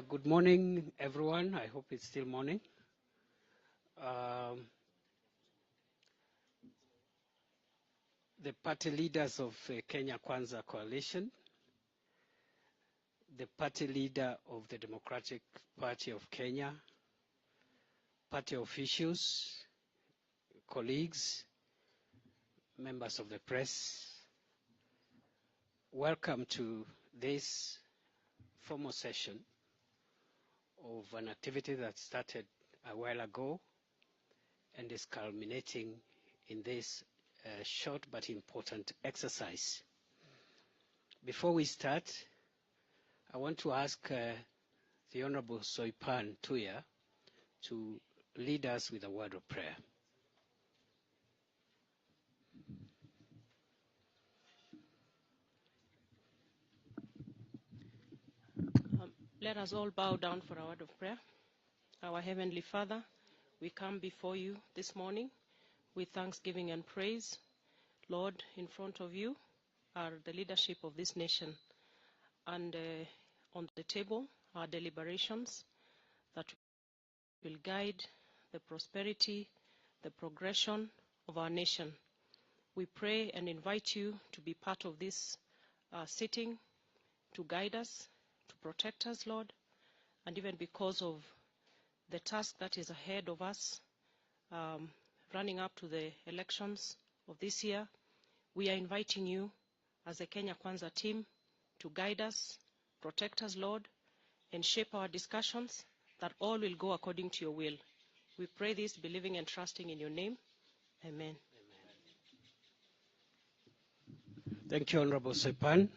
Good morning, everyone. I hope it's still morning. The party leaders of Kenya Kwanza coalition, the party leader of the Democratic Party of Kenya, party officials, colleagues, members of the press, welcome to this formal session of an activity that started a while ago and is culminating in this short but important exercise. Before we start, I want to ask the Honorable Soipan Tuya to lead us with a word of prayer. Let us all bow down for a word of prayer. Our Heavenly Father, we come before you this morning with thanksgiving and praise. Lord, in front of you are the leadership of this nation, and on the table are deliberations that will guide the prosperity, the progression of our nation. We pray and invite you to be part of this sitting, to guide us, to protect us, Lord, and even because of the task that is ahead of us, running up to the elections of this year, we are inviting you as a Kenya Kwanza team to guide us, protect us, Lord, and shape our discussions, that all will go according to your will. We pray this, believing and trusting in your name. Amen. Thank you, Honorable Soipan.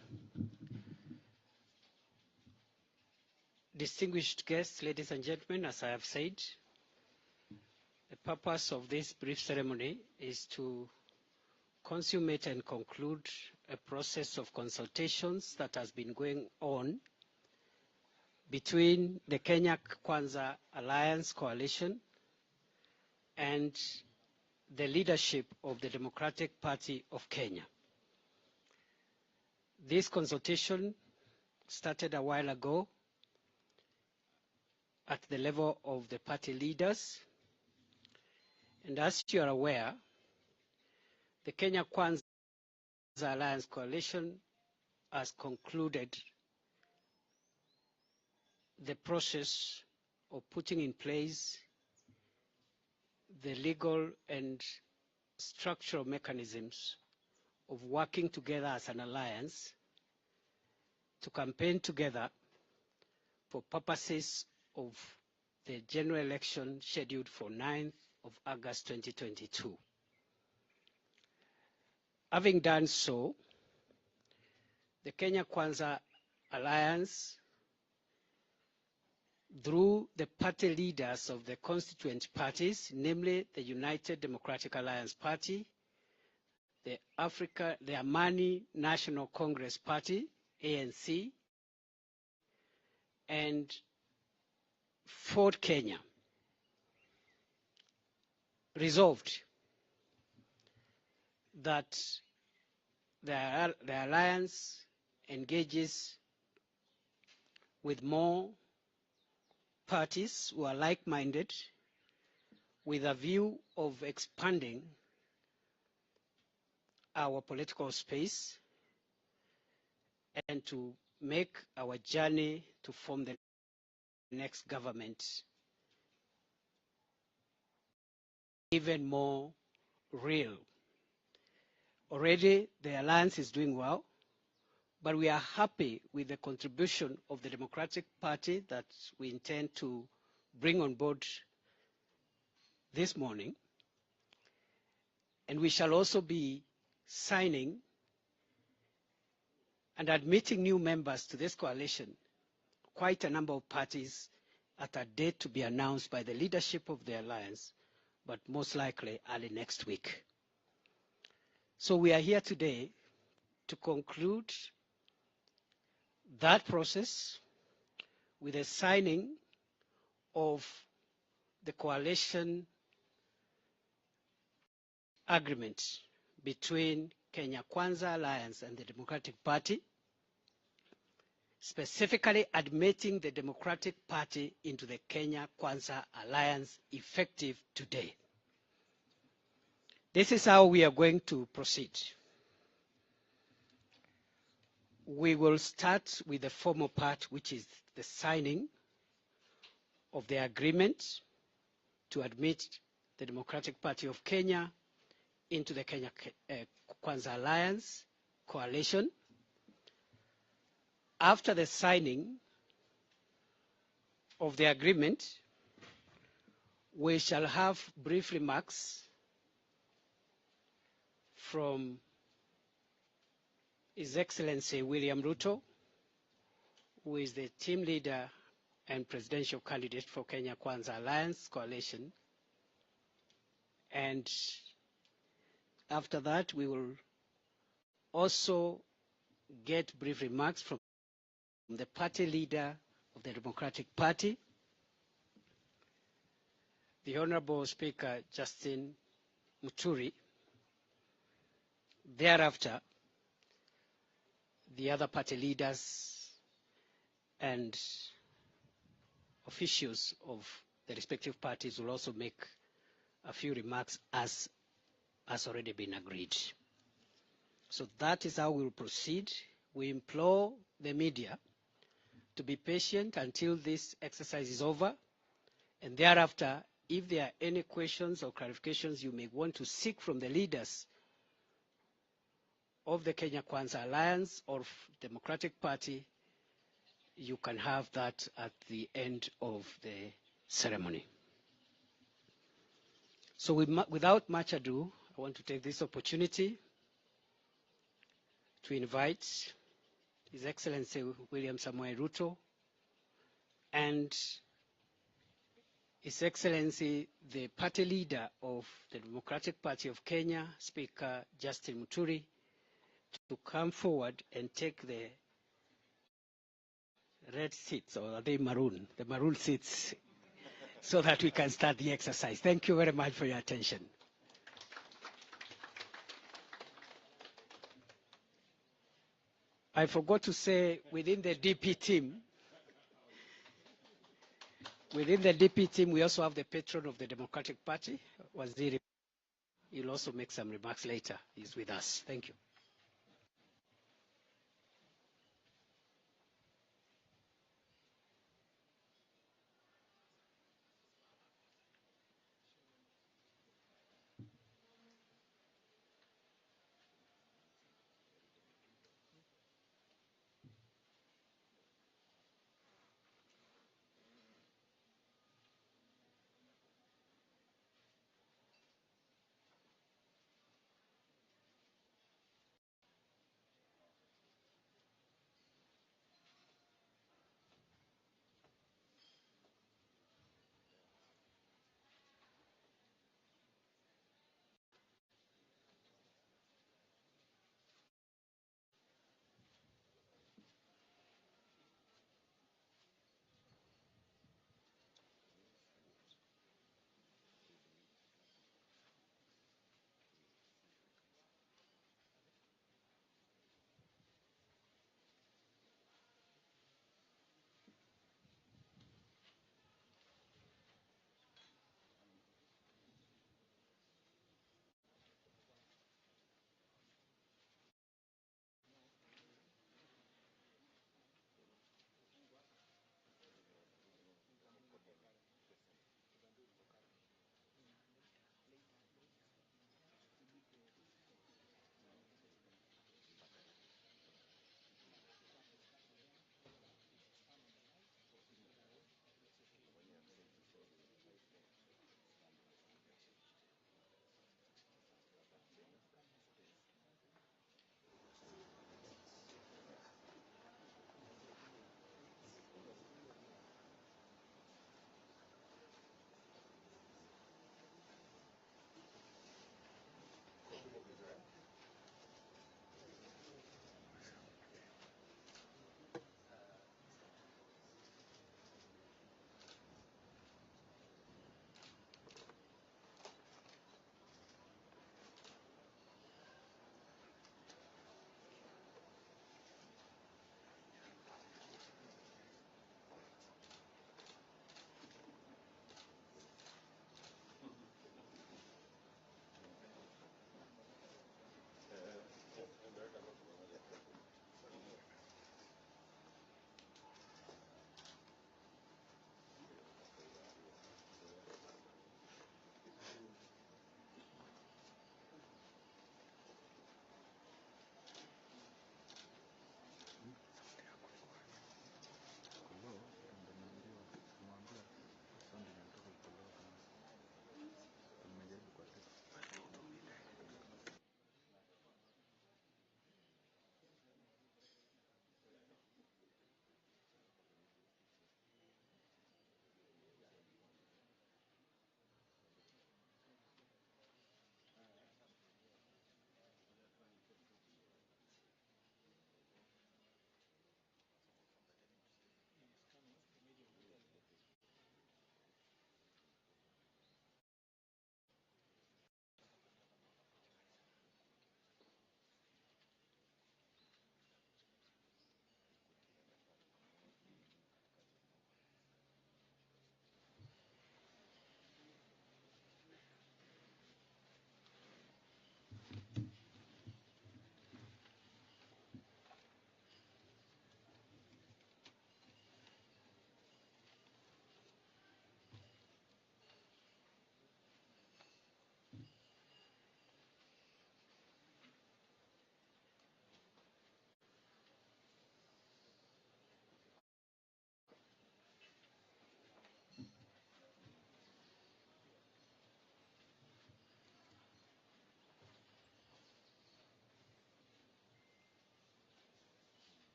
Distinguished guests, ladies and gentlemen, as I have said, the purpose of this brief ceremony is to consummate and conclude a process of consultations that has been going on between the Kenya Kwanza Alliance Coalition and the leadership of the Democratic Party of Kenya. This consultation started a while ago at the level of the party leaders. And as you are aware, the Kenya Kwanza Alliance Coalition has concluded the process of putting in place the legal and structural mechanisms of working together as an alliance to campaign together for purposes of the general election scheduled for 9th of August 2022. Having done so, the Kenya Kwanza Alliance, through the party leaders of the constituent parties, namely the United Democratic Alliance Party, the Amani National Congress Party, ANC, and Ford Kenya, resolved that the alliance engages with more parties who are like-minded with a view of expanding our political space and to make our journey to form the next government even more real. Already the alliance is doing well, but we are happy with the contribution of the Democratic Party that we intend to bring on board this morning. And we shall also be signing and admitting new members to this coalition, quite a number of parties, at a date to be announced by the leadership of the alliance, but most likely early next week. So we are here today to conclude that process with a signing of the coalition agreement between Kenya Kwanza Alliance and the Democratic Party, specifically admitting the Democratic Party into the Kenya Kwanza alliance effective today. This is how we are going to proceed. We will start with the formal part, which is the signing of the agreement to admit the Democratic Party of Kenya into the Kenya Kwanza Alliance coalition. After the signing of the agreement, we shall have brief remarks from His Excellency William Ruto, who is the team leader and presidential candidate for Kenya Kwanza Alliance Coalition. And after that, we will also get brief remarks from the party leader of the Democratic Party, the Honorable Speaker Justin Muturi. Thereafter, the other party leaders and officials of the respective parties will also make a few remarks as has already been agreed. So that is how we will proceed. We implore the media to be patient until this exercise is over, and thereafter, if there are any questions or clarifications you may want to seek from the leaders of the Kenya Kwanza Alliance or Democratic Party, you can have that at the end of the ceremony. So without much ado, I want to take this opportunity to invite His Excellency William Samoei Ruto and His Excellency the party leader of the Democratic Party of Kenya, Speaker Justin Muturi, to come forward and take the red seats, or are they maroon? The maroon seats, so that we can start the exercise. Thank you very much for your attention. I forgot to say, within the DP team, we also have the patron of the Democratic Party, Waziri. He'll also make some remarks later. He's with us. Thank you.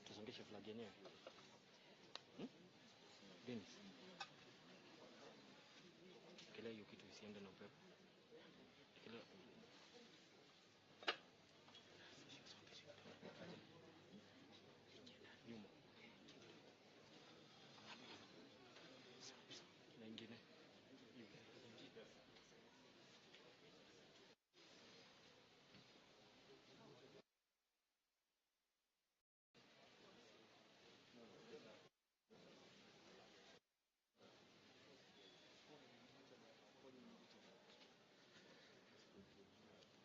Tusongeshe flag yenyewe. Dennis. Kile hiyo kitu isiende na upepo. Kile nyuma. Na ingine.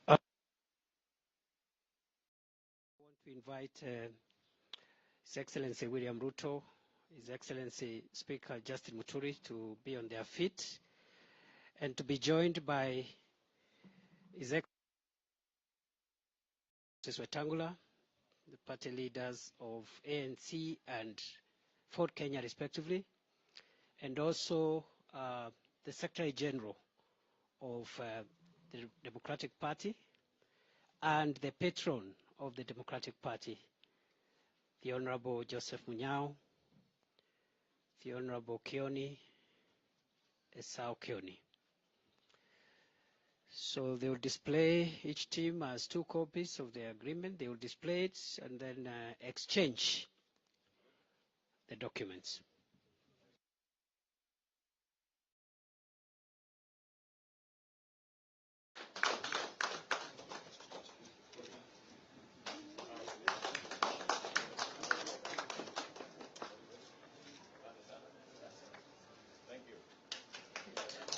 I want to invite His Excellency William Ruto, His Excellency Speaker Justin Muturi to be on their feet and to be joined by His Excellency Wetangula, the party leaders of ANC and Ford Kenya respectively, and also the Secretary General of the Democratic Party and the patron of the Democratic Party, the Honorable Joseph Munyao, the Honorable Kioni, Esau Kioni. So they will display, each team has 2 copies of the agreement. They will display it and then exchange the documents.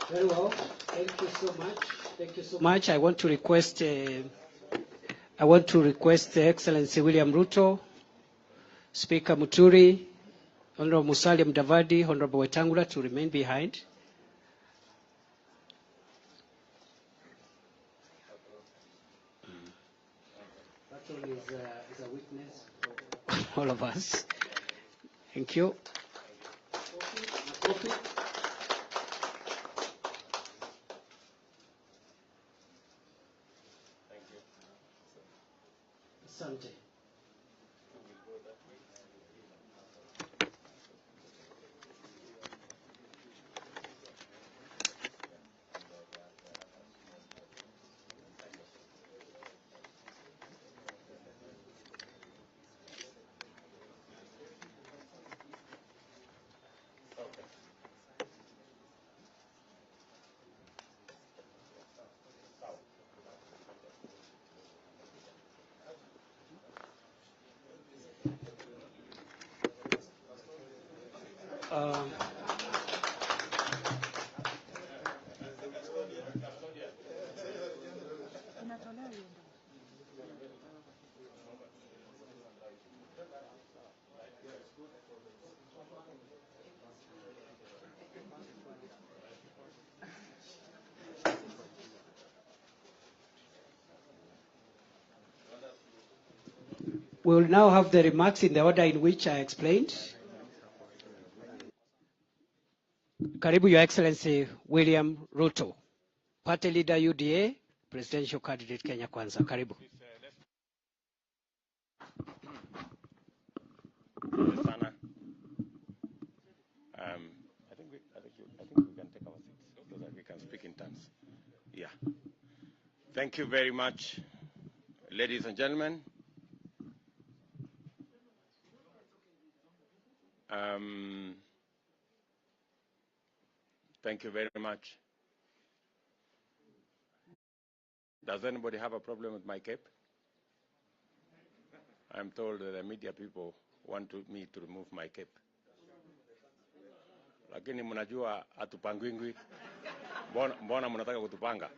Very well. Thank you so much. Thank you so much. I want to request the Excellency William Ruto Speaker Muturi, Honorable Musalia Mudavadi, Honorable Wetangula to remain behind. That one is a weakness for all of us. Thank you. Asante. We will now have the remarks in the order in which I explained. Karibu, Your Excellency William Ruto, Party Leader UDA, Presidential Candidate Kenya Kwanza. Karibu. Sana. I think we can take our seats so that we can speak in terms. Yeah. Thank you very much, ladies and gentlemen. Thank you very much. Does anybody have a problem with my cape? I'm told that the media people want me to remove my cape. Lakini mnajua hatupangwingwi. Mbona mnataka kutupanga?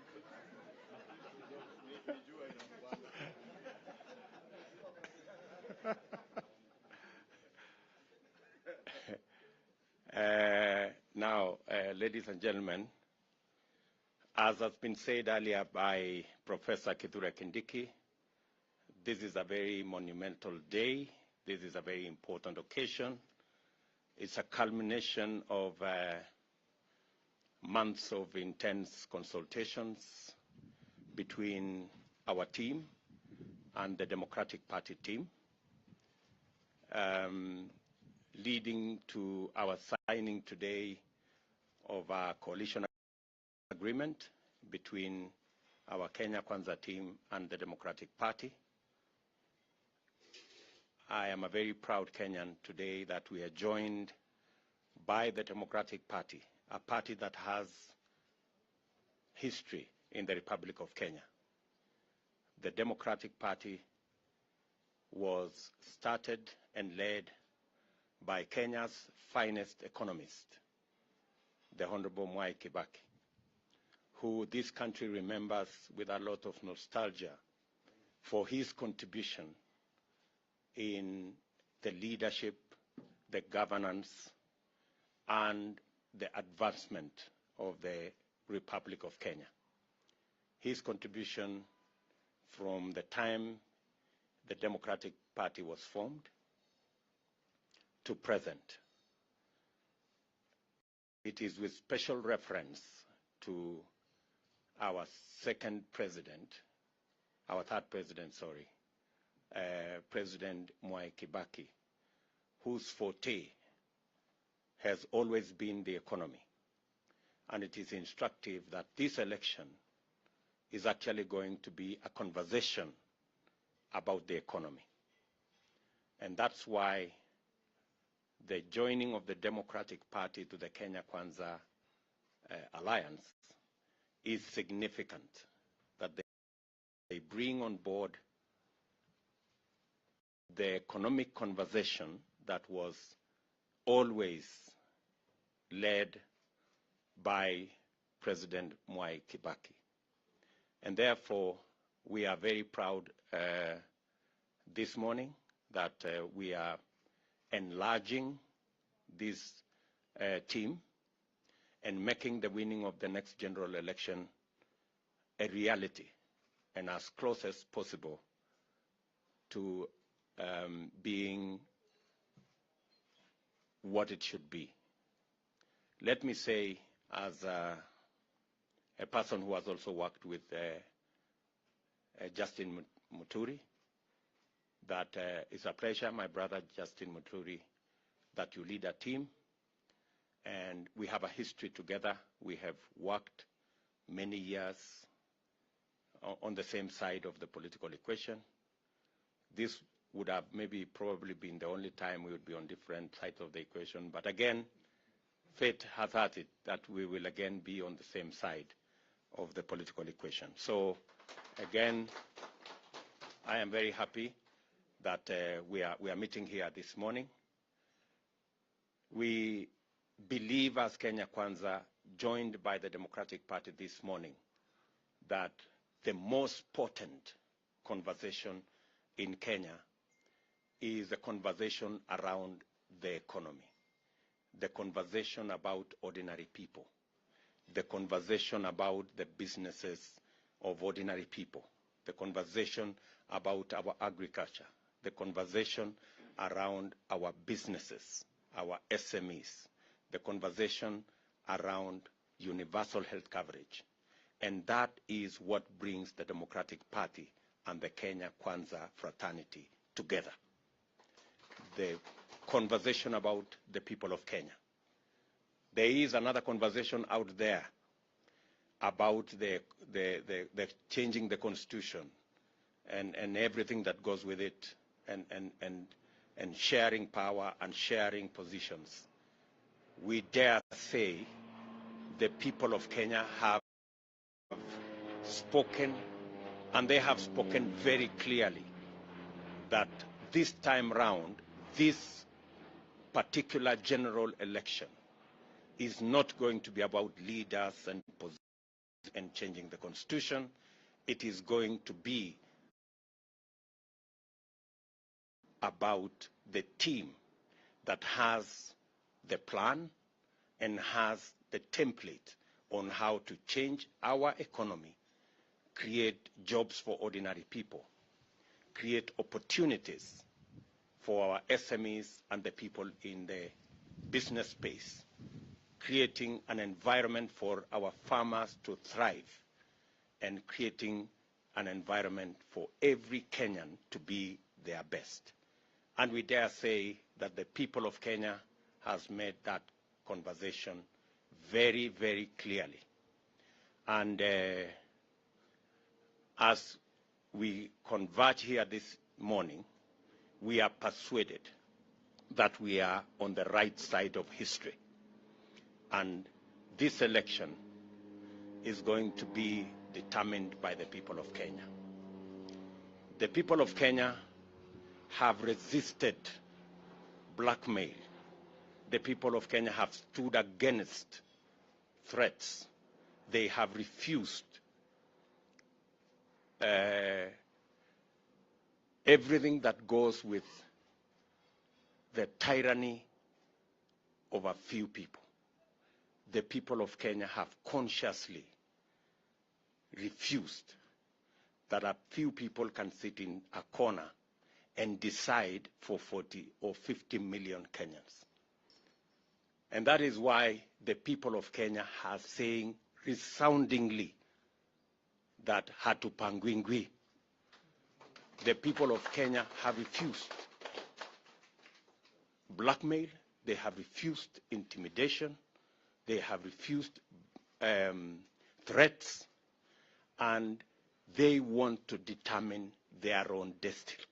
Now, ladies and gentlemen, as has been said earlier by Professor Kithure Kindiki, this is a very monumental day. This is a very important occasion. It's a culmination of months of intense consultations between our team and the Democratic Party team, leading to our signing today of a coalition agreement between our Kenya Kwanza team and the Democratic Party. I am a very proud Kenyan today that we are joined by the Democratic Party, a party that has history in the Republic of Kenya. The Democratic Party was started and led by Kenya's finest economist, the Honorable Mwai Kibaki, who this country remembers with a lot of nostalgia for his contribution in the leadership, the governance, and the advancement of the Republic of Kenya. His contribution from the time the Democratic Party was formed to present. It is with special reference to our third president, President Mwai Kibaki, whose forte has always been the economy. And it is instructive that this election is actually going to be a conversation about the economy. And that's why the joining of the Democratic Party to the Kenya Kwanza alliance is significant, that they bring on board the economic conversation that was always led by President Mwai Kibaki. And therefore, we are very proud this morning that we are enlarging this team and making the winning of the next general election a reality and as close as possible to being what it should be. Let me say, as a person who has also worked with Justin Muturi, that it's a pleasure, my brother Justin Muturi, that you lead a team, and we have a history together. We have worked many years on the same side of the political equation. This would have probably been the only time we would be on different sides of the equation. But again, fate has had it that we will again be on the same side of the political equation. So again, I am very happy that we are meeting here this morning. We believe as Kenya Kwanza, joined by the Democratic Party this morning, that the most potent conversation in Kenya is a conversation around the economy, the conversation about ordinary people, the conversation about the businesses of ordinary people, the conversation about our agriculture, the conversation around our businesses, our SMEs, the conversation around universal health coverage. And that is what brings the Democratic Party and the Kenya Kwanza fraternity together. The conversation about the people of Kenya. There is another conversation out there about the changing the constitution and everything that goes with it, and sharing power and sharing positions. We dare say the people of Kenya have spoken, and they have spoken very clearly, that this time round, this particular general election is not going to be about leaders and changing the constitution. It is going to be about the team that has the plan and has the template on how to change our economy, create jobs for ordinary people, create opportunities for our SMEs and the people in the business space, creating an environment for our farmers to thrive, and creating an environment for every Kenyan to be their best. And we dare say that the people of Kenya has made that conversation very, very clearly. And as we converge here this morning, we are persuaded that we are on the right side of history. And this election is going to be determined by the people of Kenya. The people of Kenya have resisted blackmail. The people of Kenya have stood against threats. They have refused everything that goes with the tyranny of a few people. The people of Kenya have consciously refused that a few people can sit in a corner and decide for 40 or 50 million Kenyans. And that is why the people of Kenya are saying resoundingly that hatupangwingwi. The people of Kenya have refused blackmail, they have refused intimidation, they have refused threats, and they want to determine their own destiny.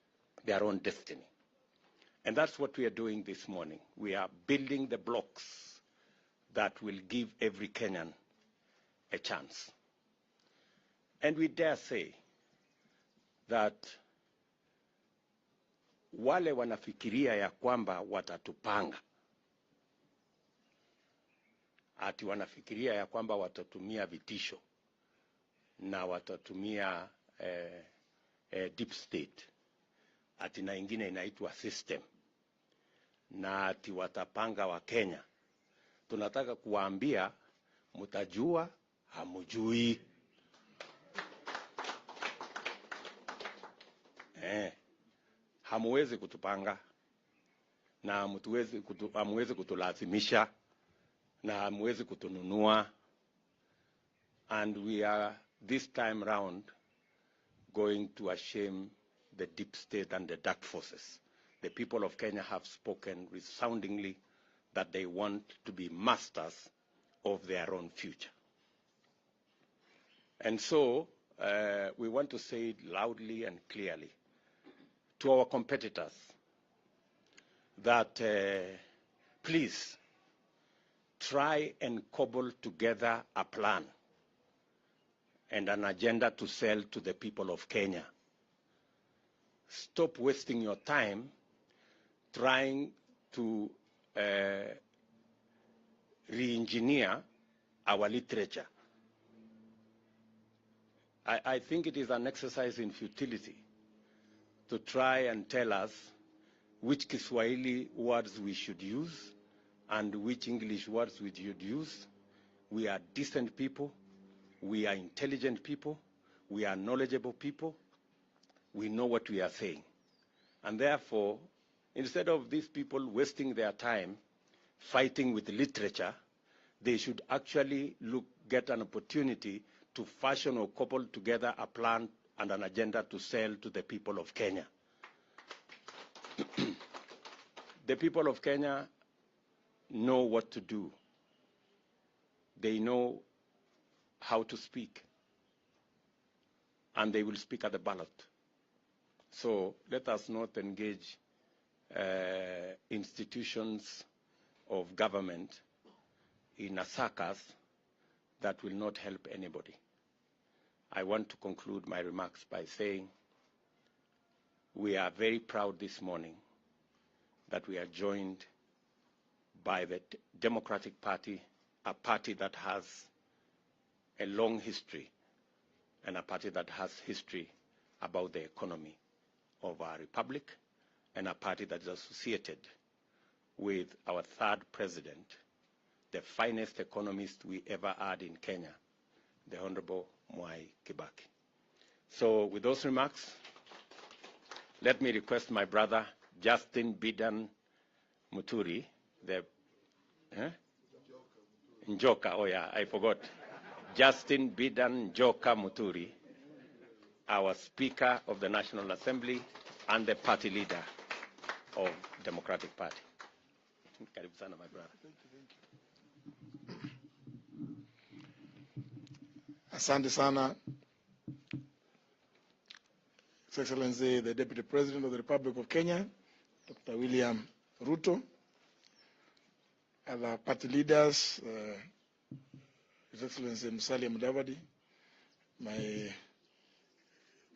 And that's what we are doing this morning. We are building the blocks that will give every Kenyan a chance. And we dare say that wale wanafikiria ya kwamba watatupanga, ati wanafikiria ya kwamba watatumia vitisho na watatumia deep state, ati na ingine inaitwa system, na ati watapanga wa Kenya. Tunataka kuwaambia mtajua hamujui. Hamuwezi kutupanga na hamuwezi kutulazimisha na hamuwezi kutununua. And we are this time round going to shame the deep state and the dark forces. The people of Kenya have spoken resoundingly that they want to be masters of their own future. And so we want to say it loudly and clearly to our competitors that please try and cobble together a plan and an agenda to sell to the people of Kenya. Stop wasting your time trying to re-engineer our literature. I think it is an exercise in futility to try and tell us which Kiswahili words we should use and which English words we should use. We are decent people. We are intelligent people. We are knowledgeable people. We know what we are saying. And therefore, instead of these people wasting their time fighting with literature, they should actually get an opportunity to fashion or cobble together a plan and an agenda to sell to the people of Kenya. The people of Kenya know what to do. They know how to speak. And they will speak at the ballot. So let us not engage institutions of government in a circus that will not help anybody. I want to conclude my remarks by saying we are very proud this morning that we are joined by the Democratic Party, a party that has a long history and a party that has history about the economy of our republic, and a party that is associated with our third president, the finest economist we ever had in Kenya, the Honorable Mwai Kibaki. So with those remarks, let me request my brother, Justin Bidan Muturi, Njoka, oh yeah, I forgot. Justin Bidan Njoka Muturi, our Speaker of the National Assembly and the party leader of Democratic Party. Karibu sana, my brother. Thank you. Asante sana, His Excellency, the Deputy President of the Republic of Kenya, Dr. William Ruto, other party leaders, His Excellency Musalia Mudavadi, my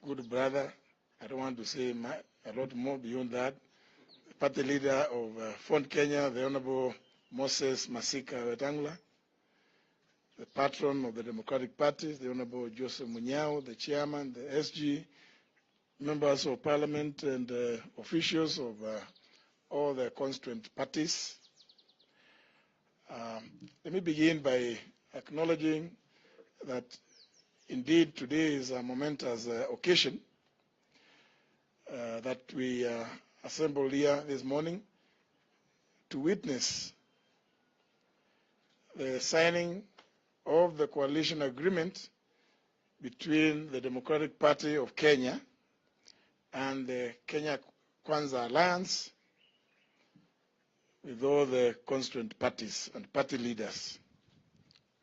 good brother, I don't want to say a lot more beyond that, the party leader of Front Kenya, the Honorable Moses Masika Wetangula, the patron of the Democratic Party, the Honorable Joseph Munyao, the chairman, the SG, members of parliament and officials of all the constituent parties. Let me begin by acknowledging that indeed today is a momentous occasion that we assembled here this morning to witness the signing of the coalition agreement between the Democratic Party of Kenya and the Kenya Kwanza Alliance with all the constituent parties and party leaders.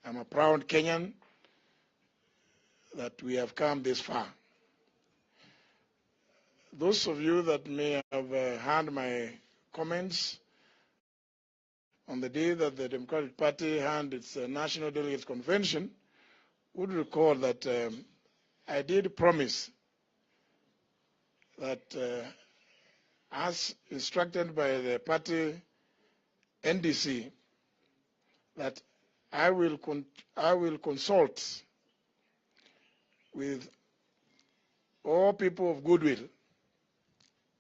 I'm a proud Kenyan that we have come this far. Those of you that may have heard my comments on the day that the Democratic Party had its National Delegates Convention would recall that I did promise that as instructed by the party NDC, that I will consult with all people of goodwill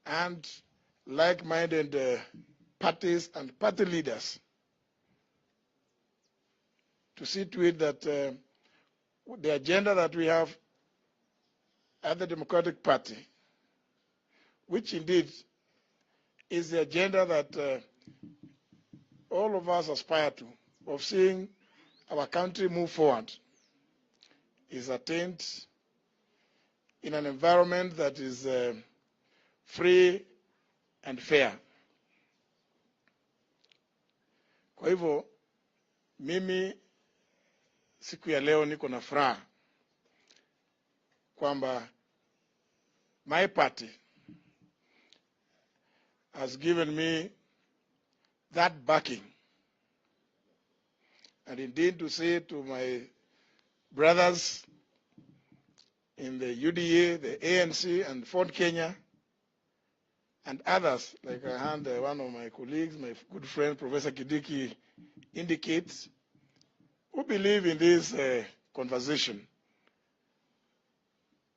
and like-minded parties and party leaders to see to it that the agenda that we have at the Democratic Party, which indeed is the agenda that all of us aspire to, of seeing our country move forward, is attained in an environment that is free and fair. Kwa hivyo mimi siku ya leo niko na furaha kwamba my party has given me that backing, and indeed to say to my brothers in the UDA, the ANC, and Ford Kenya, and others, like I heard one of my colleagues, my good friend Professor Kidiki, indicates, who believe in this conversation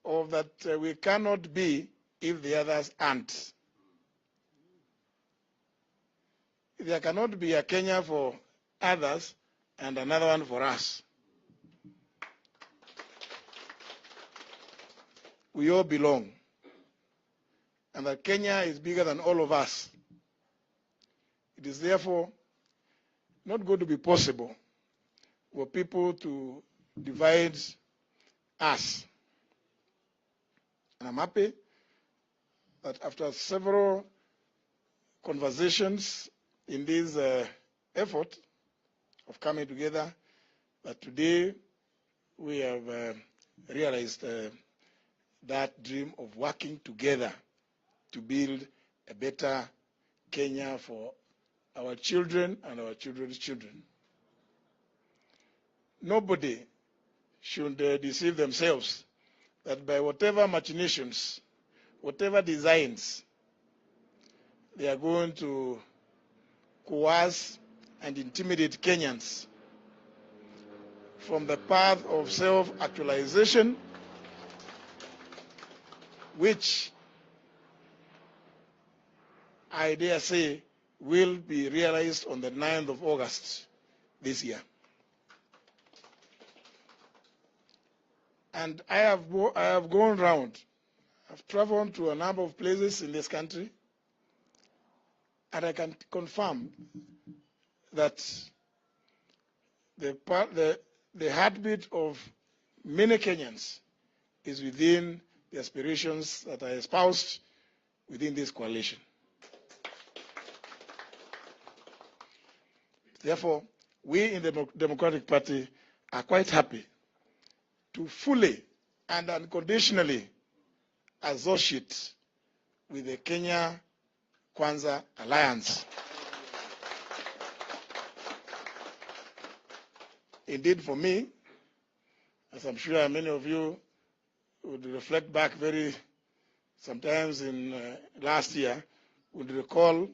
of that we cannot be if the others aren't. There cannot be a Kenya for others and another one for us. We all belong. And that Kenya is bigger than all of us. It is therefore not going to be possible for people to divide us. And I'm happy that after several conversations in this effort of coming together, that today we have realized that dream of working together to build a better Kenya for our children and our children's children. Nobody should deceive themselves that by whatever machinations, whatever designs, they are going to coerce and intimidate Kenyans from the path of self-actualization, which I dare say will be realized on the 9th of August this year. And I have gone round. I've traveled to a number of places in this country, and I can confirm that the heartbeat of many Kenyans is within the aspirations that are espoused within this coalition. Therefore, we in the Democratic Party are quite happy to fully and unconditionally associate with the Kenya Kwanza Alliance. Indeed, for me, as I'm sure many of you would reflect back sometimes in last year, would recall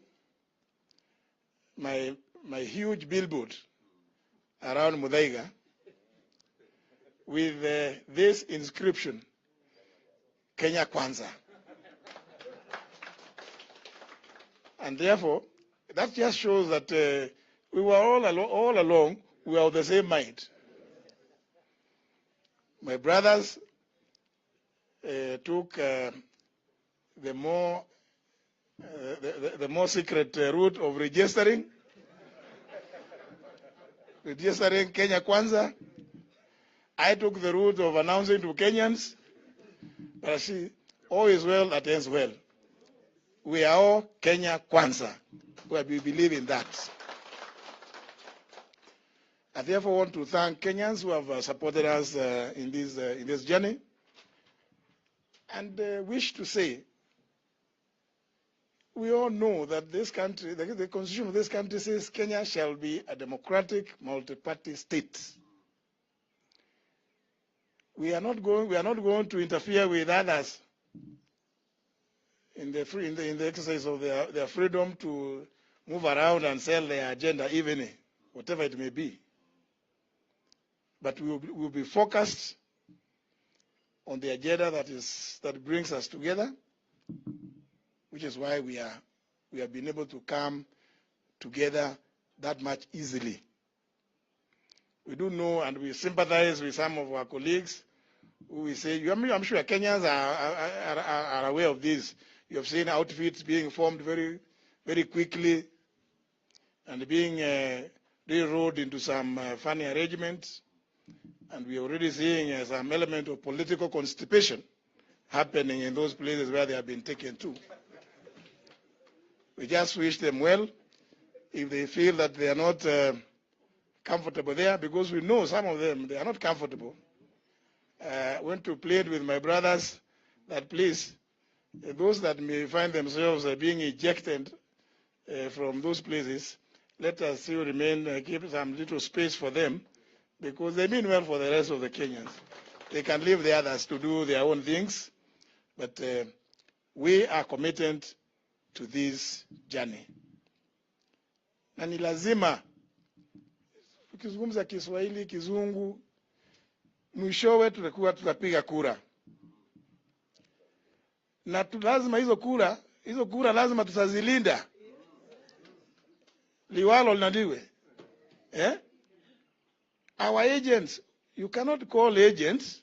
my huge billboard around Muthaiga with this inscription, Kenya Kwanza. And therefore, that just shows that we were all along, we were of the same mind. My brothers took the more secret route of registering Kenya Kwanza. I took the route of announcing to Kenyans, but I see all is well that ends well. We are all Kenya Kwanza. We believe in that. I therefore want to thank Kenyans who have supported us in this journey, and wish to say, we all know that this country, the constitution of this country says Kenya shall be a democratic, multi-party state. We are not going to interfere with others in the exercise of their freedom to move around and sell their agenda, even whatever it may be. But we will be focused on the agenda that brings us together, which is why we have been able to come together that much easily. We do know and we sympathize with some of our colleagues who we say, I'm sure Kenyans are aware of this. You have seen outfits being formed very, very quickly and being rerolled into some funny arrangements. And we are already seeing some element of political constipation happening in those places where they have been taken to. We just wish them well if they feel that they are not comfortable there, because we know some of them, they are not comfortable. I went to plead with my brothers that please, those that may find themselves being ejected from those places, let us still remain, keep some little space for them, because they mean well for the rest of the Kenyans. They can leave the others to do their own things, but we are committed to this journey. Na ni lazima, ukizungumza Kiswahili, Kizungu, mwishowe tutapiga kura. Na lazima hizo kura lazima tutazilinda. Liwalo linaliwe. Our agents, you cannot call agents,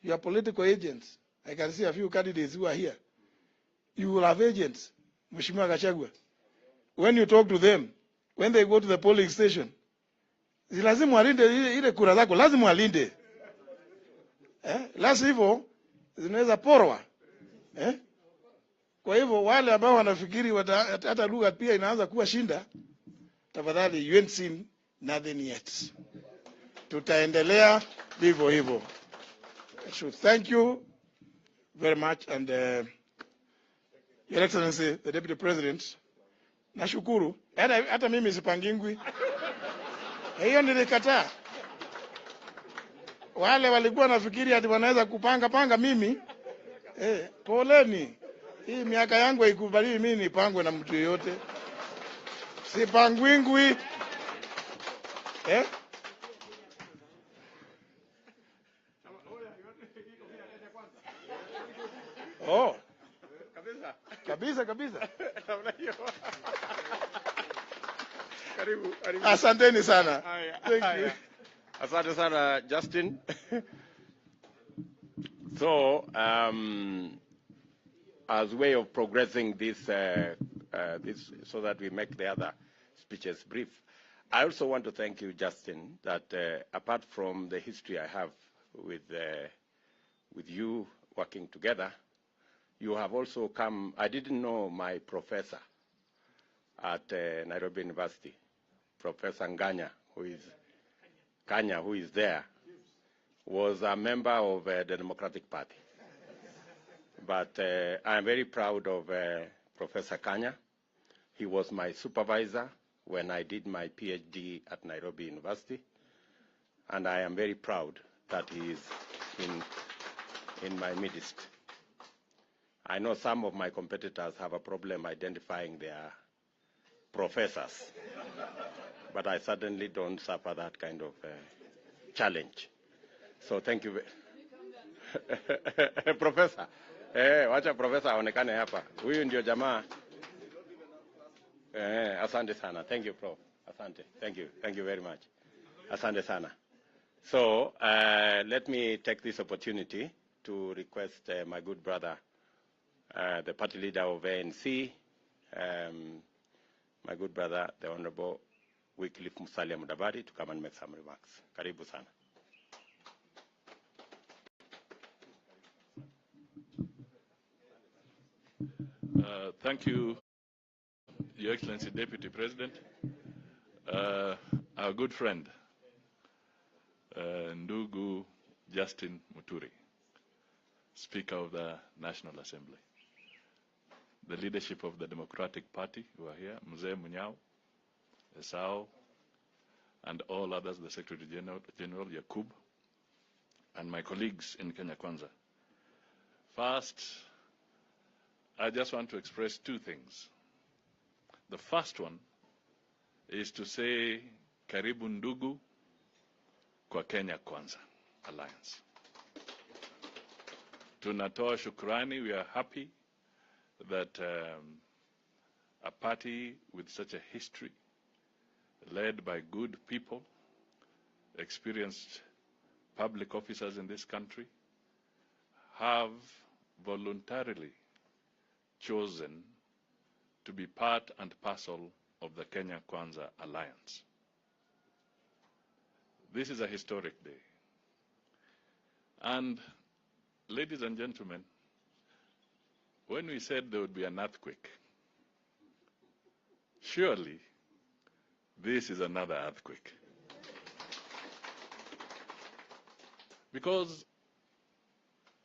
you are political agents. I can see a few candidates who are here. You will have agents, Mheshimiwa Gachagua. When you talk to them, when they go to the polling station, lazima walinde ile kura zako, lazima walinde. La sivyo zinaweza porwa. Kwa hivyo wale ambao wanafikiri hata lugha pia inaanza kuwa shinda, tafadhali, you ain't seen nothing yet. Tutaendelea vivyo hivyo. I should thank you very much, and Your Excellency, the Deputy President, nashukuru. Hata mimi sipangingwi. Hiyo nilikataa. Wale walikuwa nafikiri ati wanaweza kupanga mimi. Poleni. Hii miaka yangu haikubali mimi nipangwe na mtu yoyote. Sipangwingwi. Oh. Kabisa. Asanteni sana. Thank you. Asante sana, Justin. So, as way of progressing this, so that we make the other speeches brief, I also want to thank you, Justin, that apart from the history I have with you working together, you have also come. I didn't know my professor at Nairobi University, Professor Kanya, who is there, was a member of the Democratic Party. But I'm very proud of Professor Kanya. He was my supervisor when I did my PhD at Nairobi University, and I am very proud that he is in my midst. I know some of my competitors have a problem identifying their professors, but I certainly don't suffer that kind of challenge. So thank you. Professor, wacha professor aonekane hapa. Huyu ndio jamaa. Asante sana. Thank you, Prof. Asante. Thank you very much. Asante sana. So let me take this opportunity to request my good brother, the party leader of ANC, my good brother, the Honorable Wycliffe Musalia Mudavadi, to come and make some remarks. Karibu sana. Thank you, Your Excellency Deputy President, our good friend, Ndugu Justin Muturi, Speaker of the National Assembly, the leadership of the Democratic Party who are here, Mzee Munyao, Esau, and all others, the Secretary General Yakub, and my colleagues in Kenya Kwanza. First, I just want to express two things. The first one is to say karibu ndugu kwa Kenya Kwanza Alliance. Tunatoa shukrani. We are happy that a party with such a history, led by good people, experienced public officers in this country, have voluntarily chosen to be part and parcel of the Kenya Kwanza Alliance. This is a historic day. And ladies and gentlemen, when we said there would be an earthquake, surely this is another earthquake. Because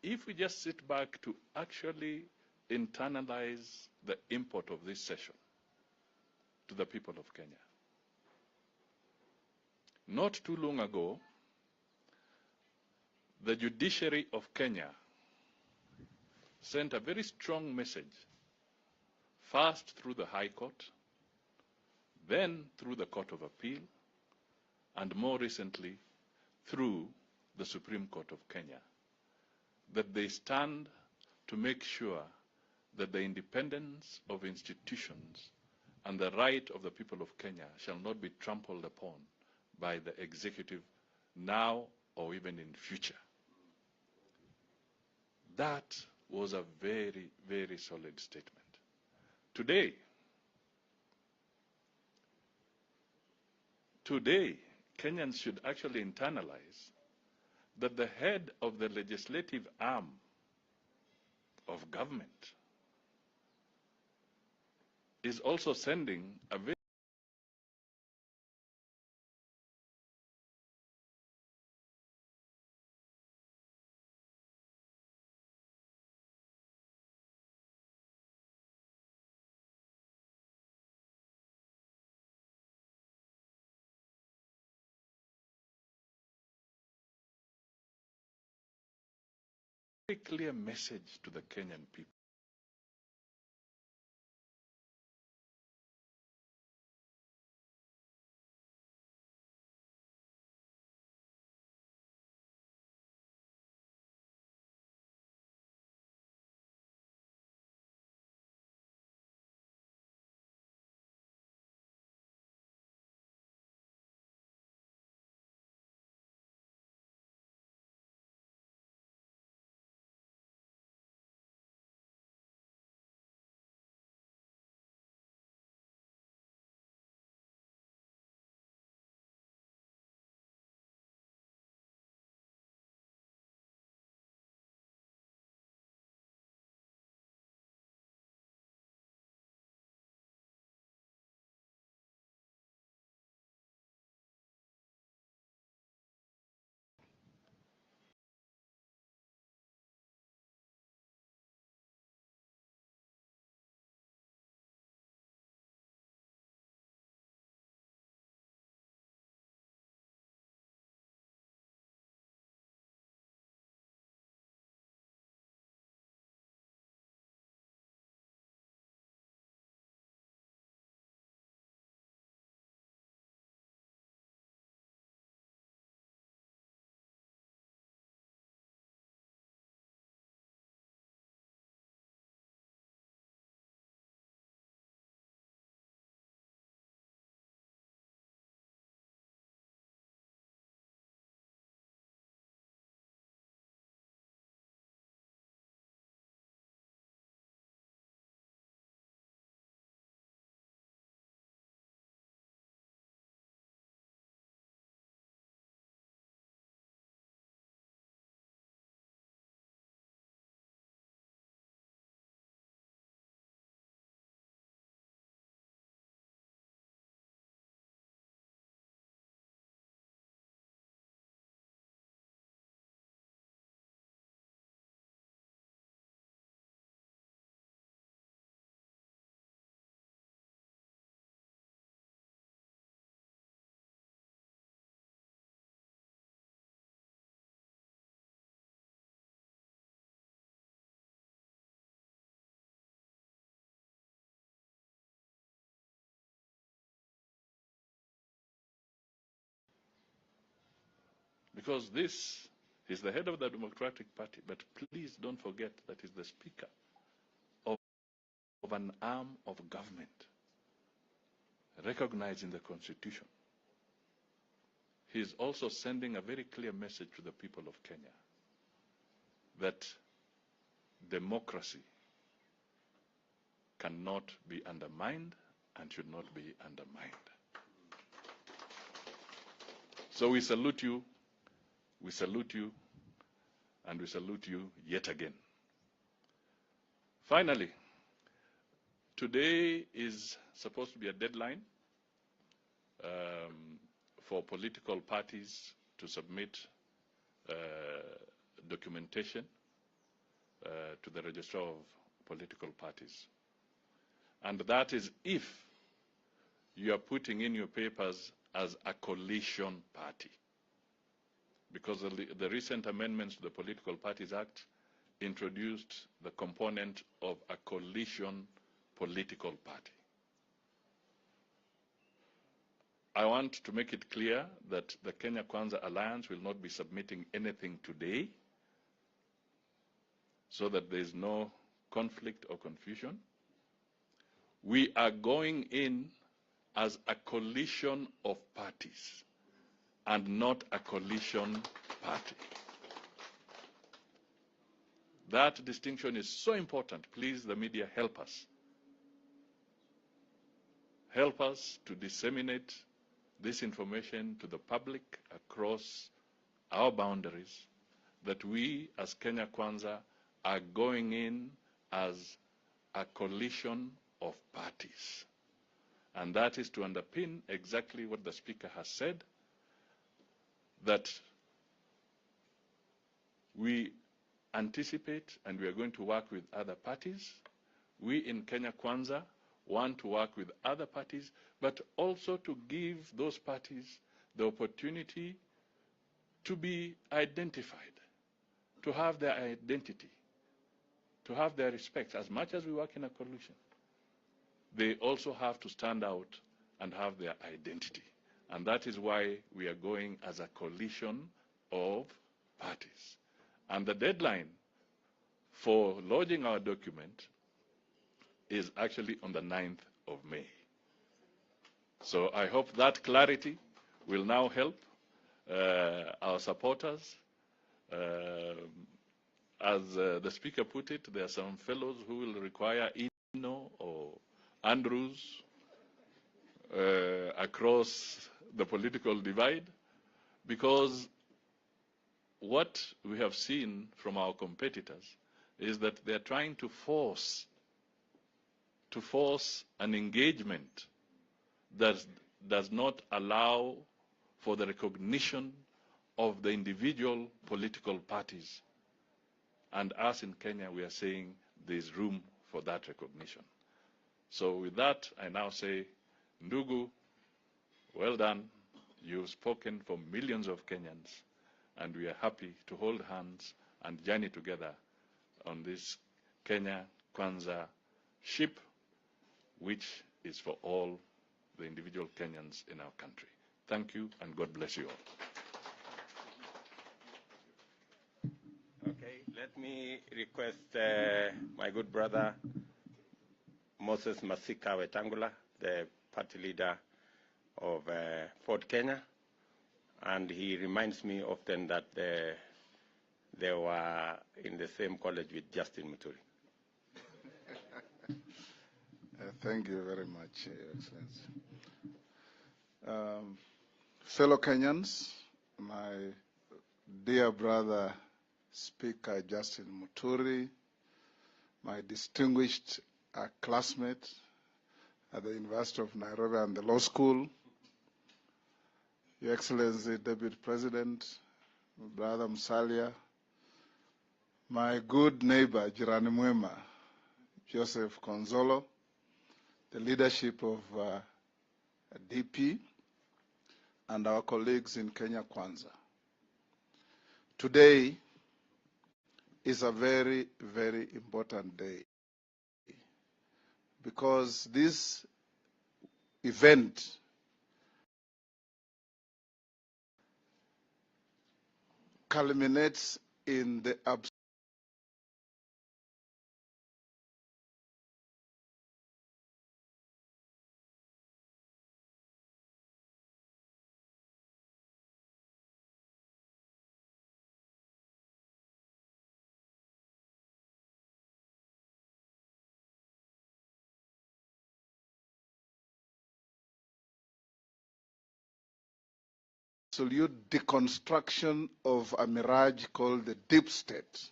if we just sit back to actually internalize the import of this session to the people of Kenya, not too long ago, the judiciary of Kenya sent a very strong message, first through the High Court, then through the Court of Appeal, and more recently through the Supreme Court of Kenya, that they stand to make sure that the independence of institutions and the right of the people of Kenya shall not be trampled upon by the executive now or even in future. That was a very, very solid statement. Today, Kenyans should actually internalize that the head of the legislative arm of government is also sending a very clear message to the Kenyan people. Because this is the head of the Democratic Party, but please don't forget that he's the Speaker of an arm of government. recognized in the Constitution, he is also sending a very clear message to the people of Kenya that democracy cannot be undermined and should not be undermined. So we salute you, and we salute you yet again. Finally, today is supposed to be a deadline for political parties to submit documentation to the Registrar of Political Parties. And that is if you are putting in your papers as a coalition party. Because the recent amendments to the Political Parties Act introduced the component of a coalition political party. I want to make it clear that the Kenya Kwanza Alliance will not be submitting anything today, so that there is no conflict or confusion. We are going in as a coalition of parties and not a coalition party. That distinction is so important. Please, the media, help us. Help us to disseminate this information to the public across our boundaries, that we as Kenya Kwanza are going in as a coalition of parties. And that is to underpin exactly what the Speaker has said, that we anticipate and we are going to work with other parties. We in Kenya Kwanza want to work with other parties, but also to give those parties the opportunity to be identified, to have their identity, to have their respect. As much as we work in a coalition, they also have to stand out and have their identity. And that is why we are going as a coalition of parties. And the deadline for lodging our document is actually on the 9th of May. So I hope that clarity will now help our supporters. As the Speaker put it, there are some fellows who will require Ino or Andrews across the political divide, because what we have seen from our competitors is that they are trying to force an engagement that does not allow for the recognition of the individual political parties. And us in Kenya, we are saying there is room for that recognition. So with that, I now say, Ndugu, well done. You've spoken for millions of Kenyans, and we are happy to hold hands and journey together on this Kenya Kwanza ship, which is for all the individual Kenyans in our country. Thank you, and God bless you all. Okay, let me request my good brother, Moses Masika Wetangula, the party leader of Ford Kenya. And he reminds me often that they were in the same college with Justin Muturi. Thank you very much, Your Excellency. Fellow Kenyans, my dear brother Speaker Justin Muturi, my distinguished classmate at the University of Nairobi and the Law School, Your Excellency Deputy President, Brother Musalia, my good neighbor Jirani Mwema, Joseph Konzolo, the leadership of DP, and our colleagues in Kenya Kwanza. Today is a very, very important day, because this event culminates in the absolute deconstruction of a mirage called the deep state.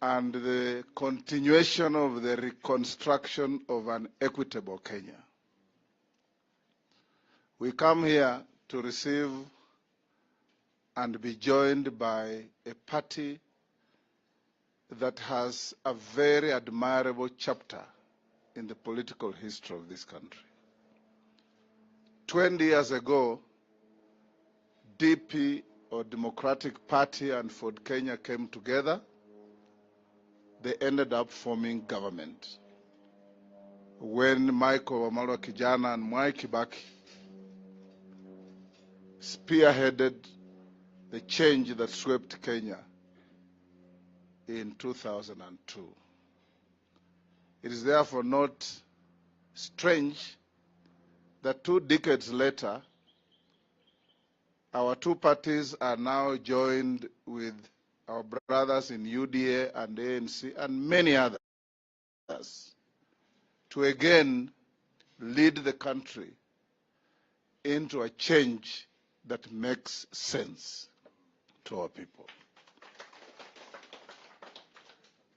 And the continuation of the reconstruction of an equitable Kenya. We come here to receive and be joined by a party that has a very admirable chapter in the political history of this country. 20 years ago, DP, or Democratic Party, and Ford Kenya came together. They ended up forming government. When Michael Wamalwa Kijana and Mwai Kibaki spearheaded the change that swept Kenya in 2002. It is therefore not strange that 2 decades later, our 2 parties are now joined with our brothers in UDA and ANC and many others to again lead the country into a change that makes sense to our people.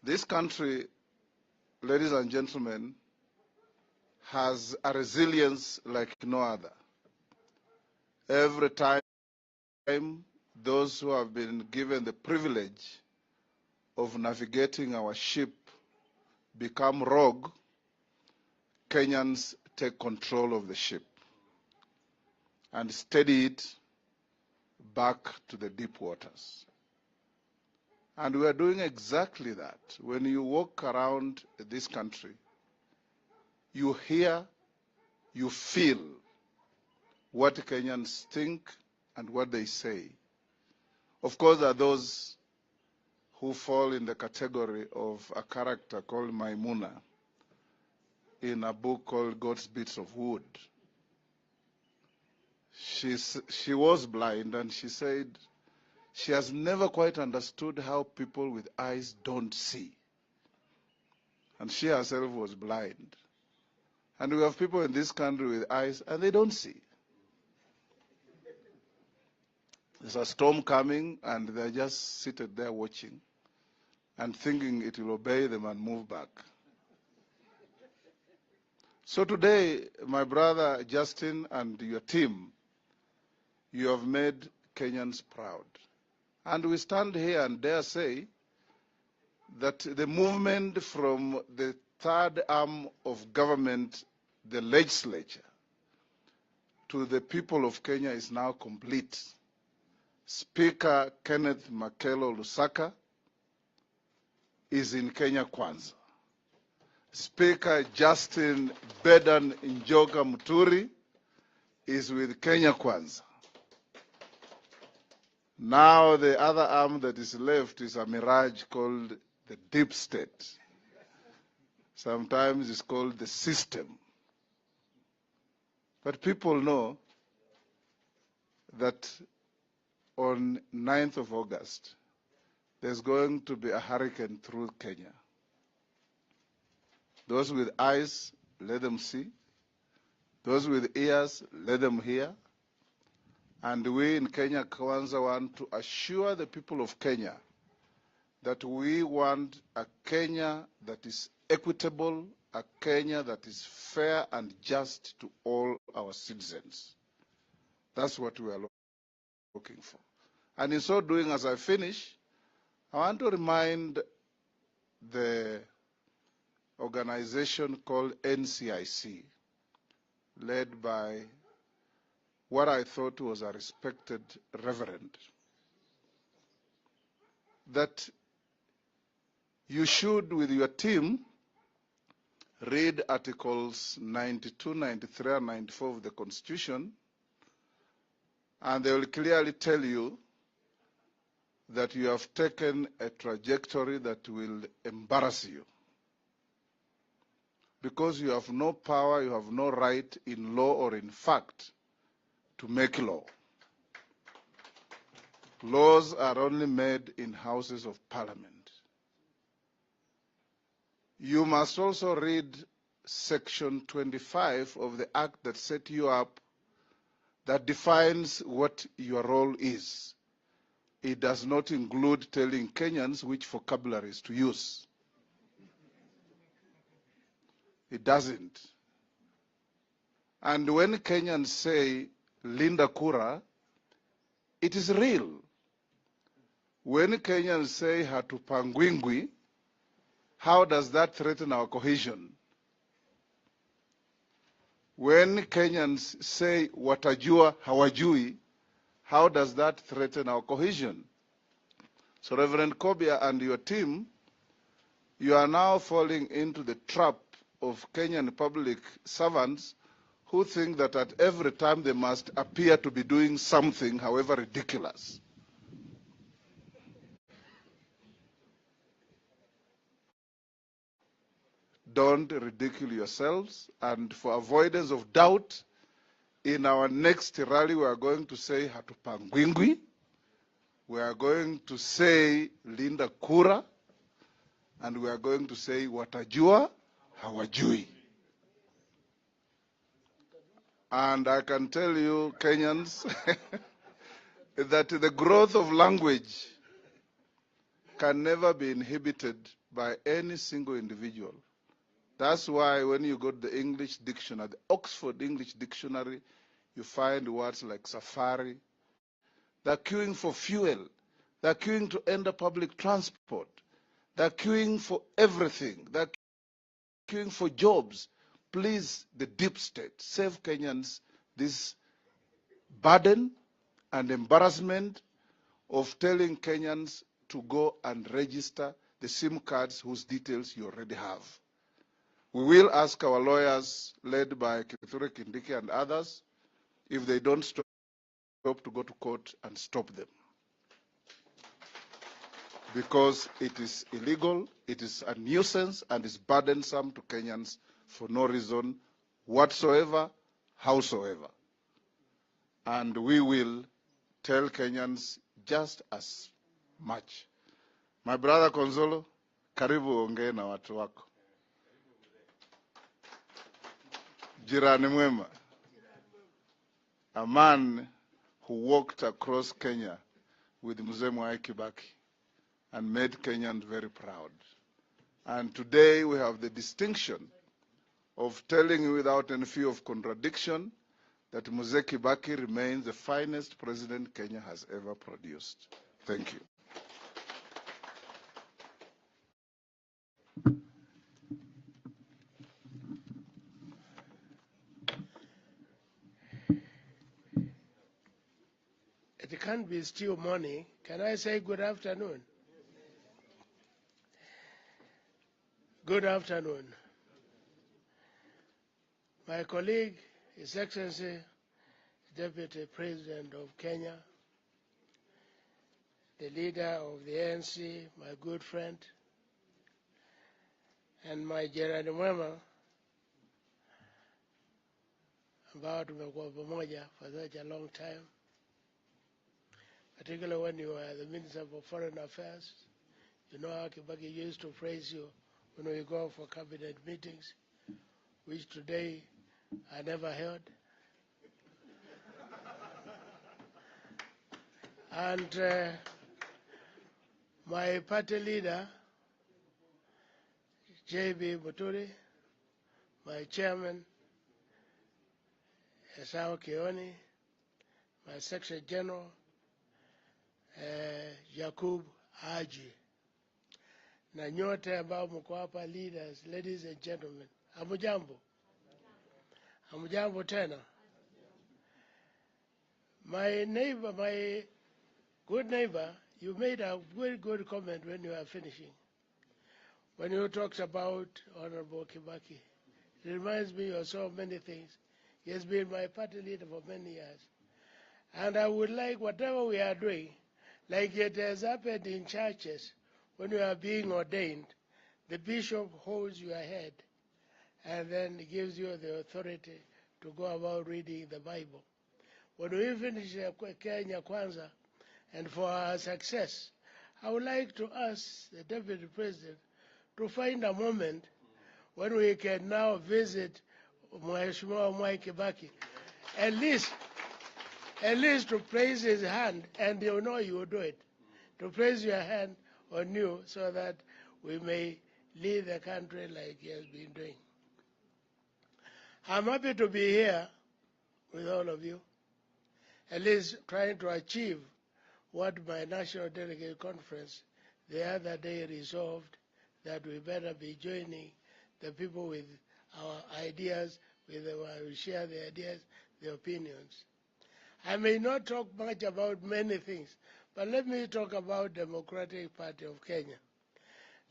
This country, ladies and gentlemen, has a resilience like no other. Every time those who have been given the privilege of navigating our ship become rogue, Kenyans take control of the ship and steady it back to the deep waters. And we are doing exactly that. When you walk around this country, you hear, you feel what Kenyans think and what they say. Of course, there are those who fall in the category of a character called Maimuna in a book called God's Bits of Wood. She was blind, and she said she has never quite understood how people with eyes don't see. And she herself was blind. And we have people in this country with eyes, and they don't see. There's a storm coming, and they're just seated there watching and thinking it will obey them and move back. So today, my brother Justin and your team, you have made Kenyans proud. And we stand here and dare say that the movement from the third arm of government, the legislature, to the people of Kenya is now complete. Speaker Kenneth Makelo Lusaka is in Kenya Kwanza. Speaker Justin Bedan Njoka Muturi is with Kenya Kwanza. Now the other arm that is left is a mirage called the deep state. Sometimes it's called the system. But people know that on 9th of August, there's going to be a hurricane through Kenya. Those with eyes, let them see. Those with ears, let them hear. And we in Kenya Kwanza want to assure the people of Kenya that we want a Kenya that is equitable a Kenya that is fair and just to all our citizens. That's what we are looking for. And in so doing, as I finish, I want to remind the organization called NCIC, led by what I thought was a respected reverend, that you should, with your team, read Articles 92, 93, and 94 of the Constitution, and they will clearly tell you that you have taken a trajectory that will embarrass you. Because you have no power, you have no right in law or in fact to make law. Laws are only made in houses of parliament. You must also read Section 25 of the Act that set you up, that defines what your role is. It does not include telling Kenyans which vocabularies to use. It doesn't. And when Kenyans say Linda Kura, it is real. When Kenyans say Hatupangwingwi, how does that threaten our cohesion? When Kenyans say watajua hawajui, how does that threaten our cohesion? So Reverend Kobia and your team, you are now falling into the trap of Kenyan public servants who think that at every time they must appear to be doing something, however ridiculous. Don't ridicule yourselves, and for avoidance of doubt, in our next rally we are going to say Hatupangwingwi, we are going to say Linda Kura, and we are going to say watajua hawajui. And I can tell you, Kenyans, that the growth of language can never be inhibited by any single individual. That's why when you go to the English dictionary, the Oxford English Dictionary, you find words like safari. They're queuing for fuel. They're queuing to enter public transport. They're queuing for everything. They're queuing for jobs. Please, the deep state, save Kenyans this burden and embarrassment of telling Kenyans to go and register the SIM cards whose details you already have. We will ask our lawyers, led by Kithure Kindiki and others, if they don't stop, to go to court and stop them. Because it is illegal, it is a nuisance, and is burdensome to Kenyans for no reason whatsoever, howsoever. And we will tell Kenyans just as much. My brother Konzolo, karibu ongee na watu wako. Jirani mwema, a man who walked across Kenya with Mzee Mwai Kibaki and made Kenyans very proud. And today we have the distinction of telling you without any fear of contradiction that Mzee Kibaki remains the finest president Kenya has ever produced. Thank you. It can't be still morning. Can I say good afternoon? Good afternoon. My colleague, His Excellency, Deputy President of Kenya, the leader of the ANC, my good friend, and my Gerard Mwema, about tumekuwa pamoja for such a long time, particularly when you were the Minister for Foreign Affairs. You know how Kibaki used to praise you when we go for cabinet meetings, which today I never heard. And my party leader, J.B. Muturi, my chairman, Esau Keoni, my Secretary General, Jakub Haji, na nyote ambao mko hapa, leaders, ladies and gentlemen, hamujambo? Hamujambo tena? My neighbor, my good neighbor, you made a very good comment when you were finishing. When you talked about Honorable Kibaki, it reminds me of so many things. He has been my party leader for many years. And I would like whatever we are doing, like it has happened in churches, when you are being ordained, the bishop holds your head and then gives you the authority to go about reading the Bible. When we finish Kenya Kwanza, and for our success, I would like to ask the Deputy President to find a moment when we can now visit Mheshimiwa Mwai Kibaki, at least to place his hand, and you know you will do it, to place your hand on you so that we may lead the country like he has been doing. I'm happy to be here with all of you, at least trying to achieve what my National Delegate Conference the other day resolved, that we better be joining the people with our ideas, we share the ideas, the opinions. I may not talk much about many things, but let me talk about Democratic Party of Kenya.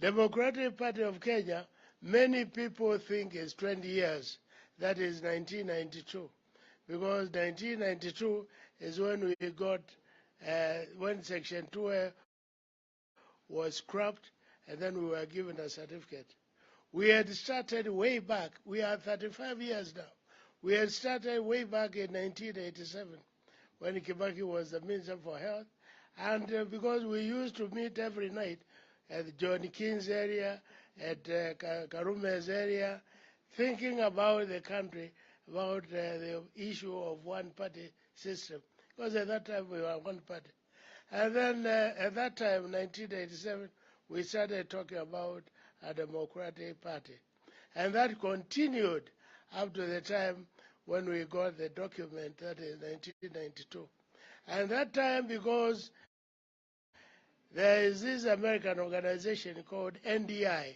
Democratic Party of Kenya, many people think is 20 years. That is 1992. Because 1992 is when we got, when Section 2 was scrapped, and then we were given a certificate. We had started way back. We are 35 years now. We had started way back in 1987 when Kibaki was the Minister for Health. And because we used to meet every night at John King's area, at Karume's area, thinking about the country, about the issue of one-party system. Because at that time we were one party. And then at that time, 1987, we started talking about a Democratic Party. And that continued up to the time when we got the document, that is 1992. And that time, because there is this American organization called NDI,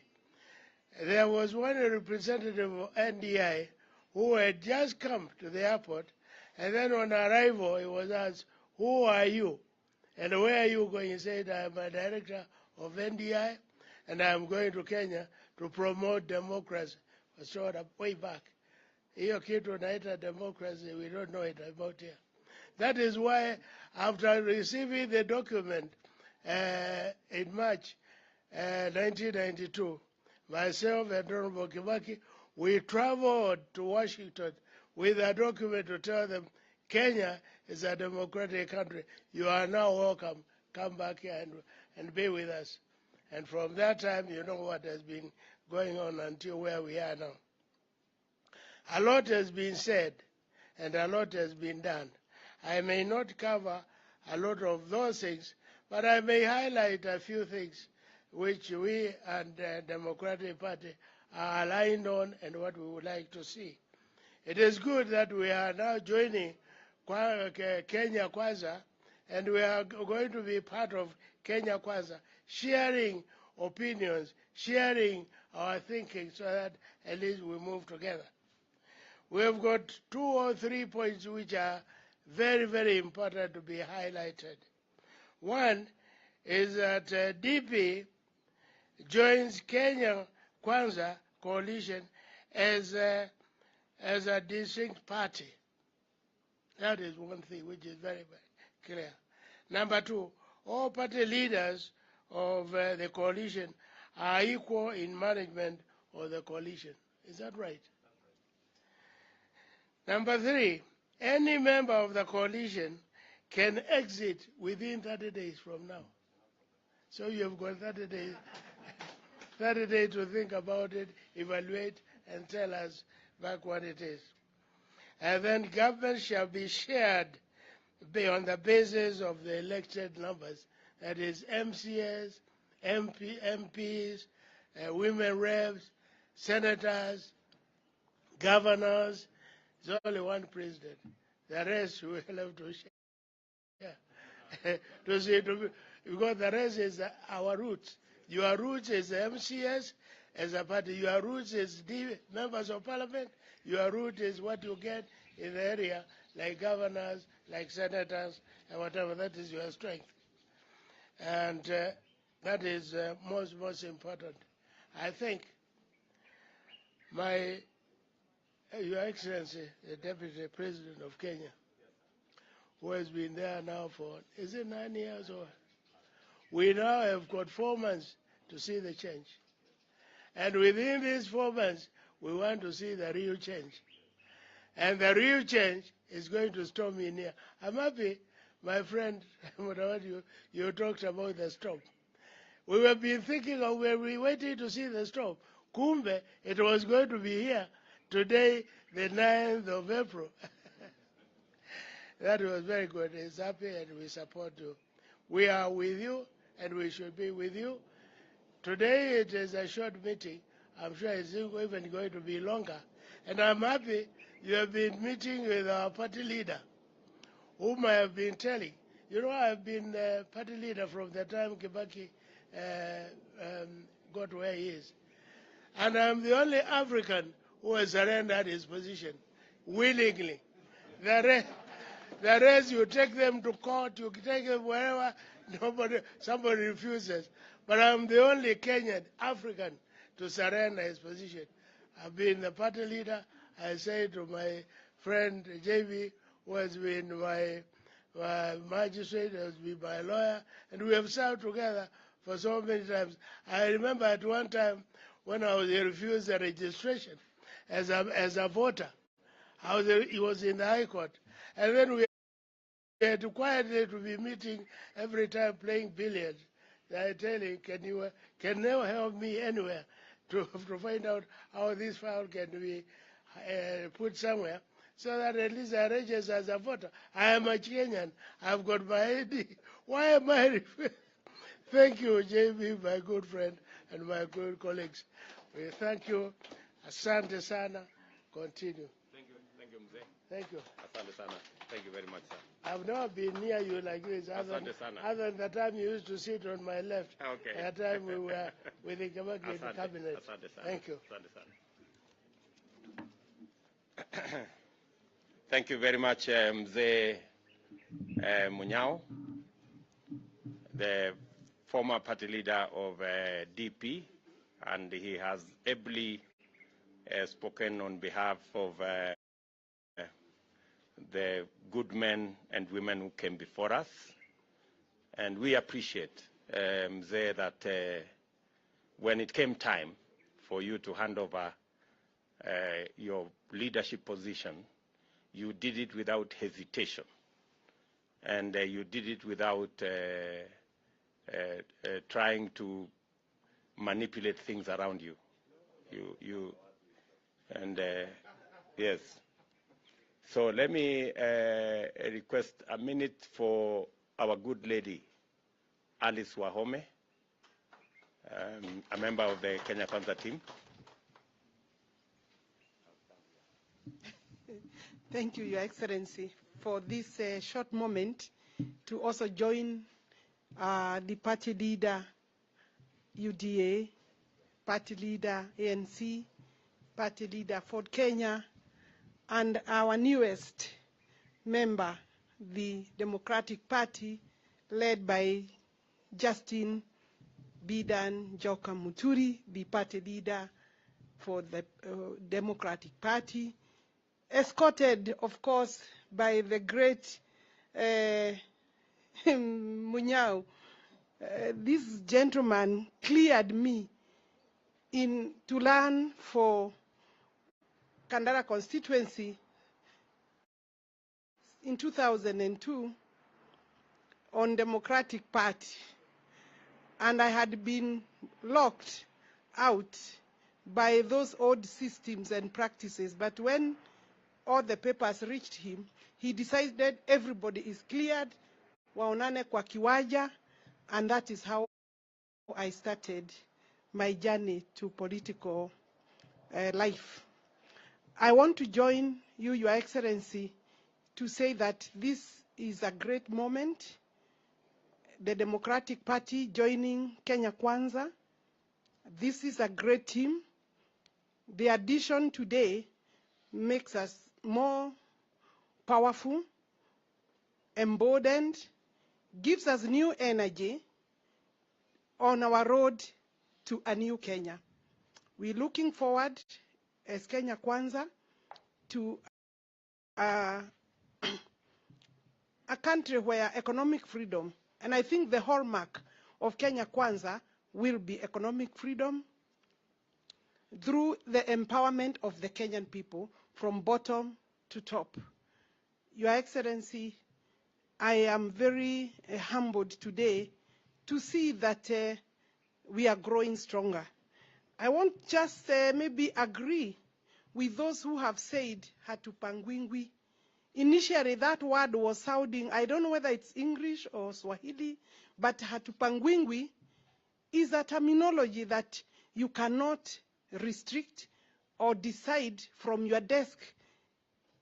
there was one representative of NDI who had just come to the airport, and then on arrival, he was asked, "Who are you? And where are you going?" He said, "I'm a director of NDI, and I'm going to Kenya to promote democracy." Sort of way back. Hiyo kitu naita democracy, we don't know it about here. That is why, after receiving the document in March 1992, myself and Honorable Kibaki, we traveled to Washington with a document to tell them, Kenya is a democratic country. You are now welcome. Come back here and be with us. And from that time, you know what has been going on until where we are now. A lot has been said, and a lot has been done. I may not cover a lot of those things, but I may highlight a few things which we and the Democratic Party are aligned on and what we would like to see. It is good that we are now joining Kenya Kwanza, and we are going to be part of Kenya Kwanza, sharing opinions, sharing our thinking so that at least we move together. We have got 2 or 3 points which are very, very important to be highlighted. One is that DP joins Kenya Kwanza coalition as a distinct party. That is one thing which is very, very clear. Number 2, all party leaders of the coalition are equal in management of the coalition. Is that right? Number 3, any member of the coalition can exit within 30 days from now. So you've got 30 days, 30 days to think about it, evaluate, and tell us back what it is. And then government shall be shared on the basis of the elected numbers, that is MCS, MPs, women reps, senators, governors. There's only one president. The rest we will have to share. Because the rest is our roots. Your roots is the MCS as a party. Your roots is the members of parliament. Your root is what you get in the area, like governors, like senators, and whatever. That is your strength. And that is most important. I think Your Excellency, the Deputy President of Kenya, who has been there now for, is it 9 years or? We now have got 4 months to see the change. And within these 4 months, we want to see the real change. And the real change is going to storm in here. I'm happy, my friend, you talked about the storm. We have been thinking of where we waiting to see the storm. Kumbe, it was going to be here today, the 9th of April. That was very good. It's happy and we support you. We are with you and we should be with you. Today it is a short meeting. I'm sure it's even going to be longer. And I'm happy you have been meeting with our party leader, whom I have been telling. You know, I've been party leader from the time Kibaki got where he is. And I'm the only African who has surrendered his position willingly. The rest, you take them to court, you take them wherever, somebody refuses. But I'm the only Kenyan, African, to surrender his position. I've been the party leader. I say to my friend JB, who has been my magistrate, has been my lawyer, and we have served together for so many times. I remember at one time when I was refused the registration as a voter, he was in the High Court. And then we had to quietly to be meeting every time playing billiards. I tell him, can you help me anywhere to find out how this file can be put somewhere so that at least I register as a voter. I am a Kenyan. I've got my ID. Why am I? Thank you, JB, my good friend, and my good colleagues. We thank you. Asante sana. Continue. Thank you, Mzee. Thank you. Asante sana. Thank you very much, sir. I've never been near you like this, other than the time you used to sit on my left. Okay. At the time we were with the cabinet. Asante sana. Thank you. Asante sana. Thank you very much, Mzee Munyao, the former party leader of DP, and he has ably spoken on behalf of the good men and women who came before us. And we appreciate, Mzee, that when it came time for you to hand over your leadership position, you did it without hesitation. And you did it without trying to manipulate things around you. Yes. So let me request a minute for our good lady, Alice Wahome, a member of the Kenya Kwanza team. Thank you, Your Excellency, for this short moment to also join the party leader, UDA, party leader, ANC, party leader, Ford Kenya, and our newest member, the Democratic Party, led by Justin Bidan Joka Muturi, the party leader for the Democratic Party, escorted, of course, by the great Munyao. This gentleman cleared me to learn for Kandara constituency in 2002 on Democratic Party, and I had been locked out by those old systems and practices. But when all the papers reached him, he decided everybody is cleared, waonane kwa kiwanja, and that is how I started my journey to political life. I want to join you, Your Excellency, to say that this is a great moment. The Democratic Party joining Kenya Kwanza. This is a great team. The addition today makes us more powerful, emboldened, gives us new energy on our road to a new Kenya. We're looking forward as Kenya Kwanza to a country where economic freedom, and I think the hallmark of Kenya Kwanza will be economic freedom through the empowerment of the Kenyan people from bottom to top. Your Excellency, I am very humbled today to see that we are growing stronger. I won't just maybe agree with those who have said hatupangwingwi. Initially, that word was sounding, I don't know whether it's English or Swahili, but hatupangwingwi is a terminology that you cannot restrict or decide from your desk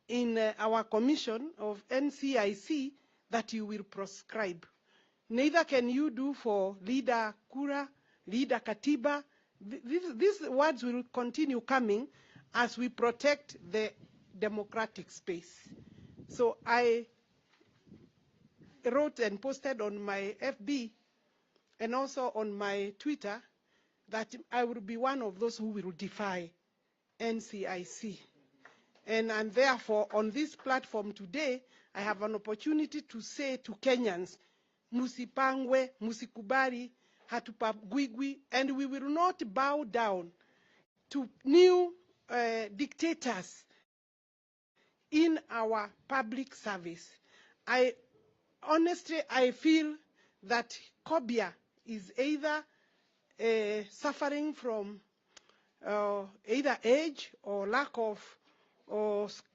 in our commission of NCIC that you will prescribe. Neither can you do for leader Kura, leader Katiba. These words will continue coming as we protect the democratic space. So I wrote and posted on my FB and also on my Twitter that I will be one of those who will defy NCIC. And therefore, on this platform today, I have an opportunity to say to Kenyans, musipangwe, musikubari, hatupagwigwi, and we will not bow down to new dictators in our public service. Honestly, I feel that Kobia is either suffering from either age or lack of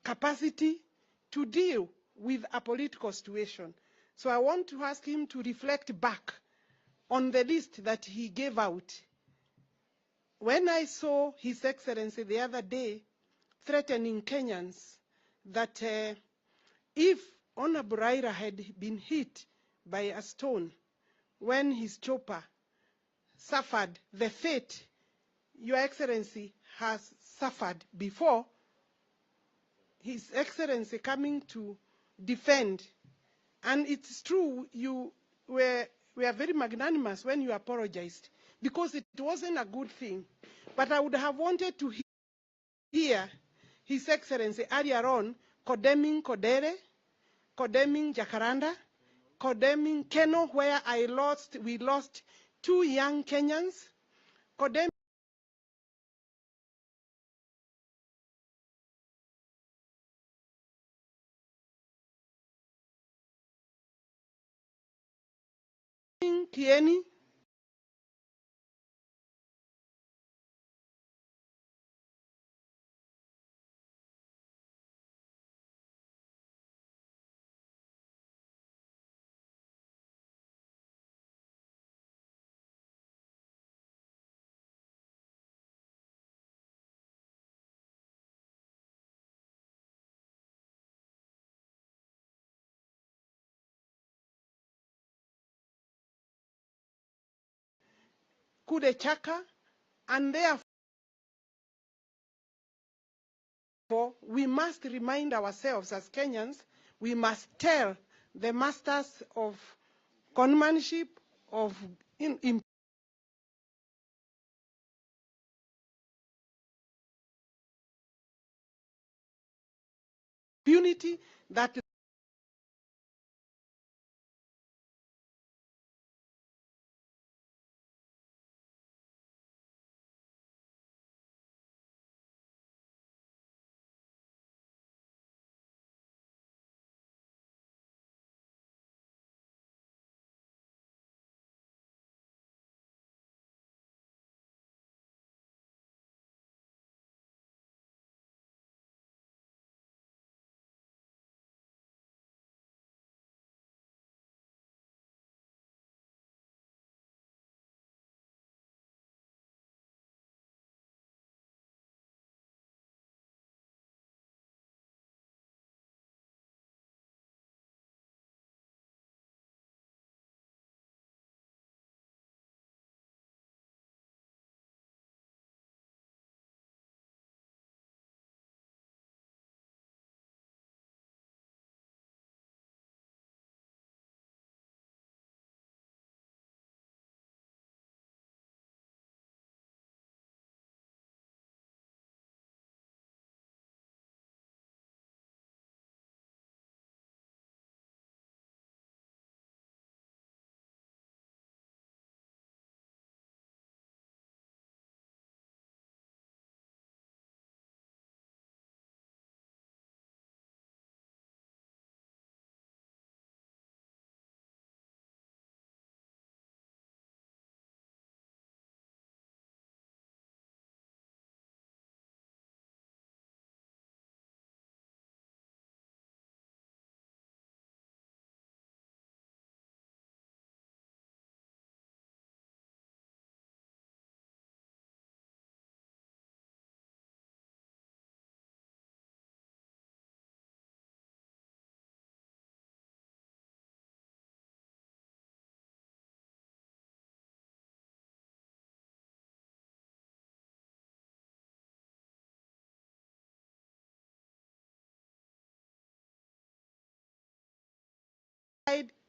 capacity to deal with a political situation. So I want to ask him to reflect back on the list that he gave out. When I saw His Excellency the other day threatening Kenyans that if Honorable Raila had been hit by a stone when his chopper suffered the fate Your Excellency has suffered before, His Excellency coming to defend. And it's true, you were very magnanimous when you apologized, because it wasn't a good thing. But I would have wanted to hear His Excellency earlier on condemning Kodere, condemning Jacaranda, condemning Keno, where we lost 2 young Kenyans, condemning Kieni, Kude Chaka, and therefore we must remind ourselves as Kenyans, we must tell the masters of conmanship, of impunity that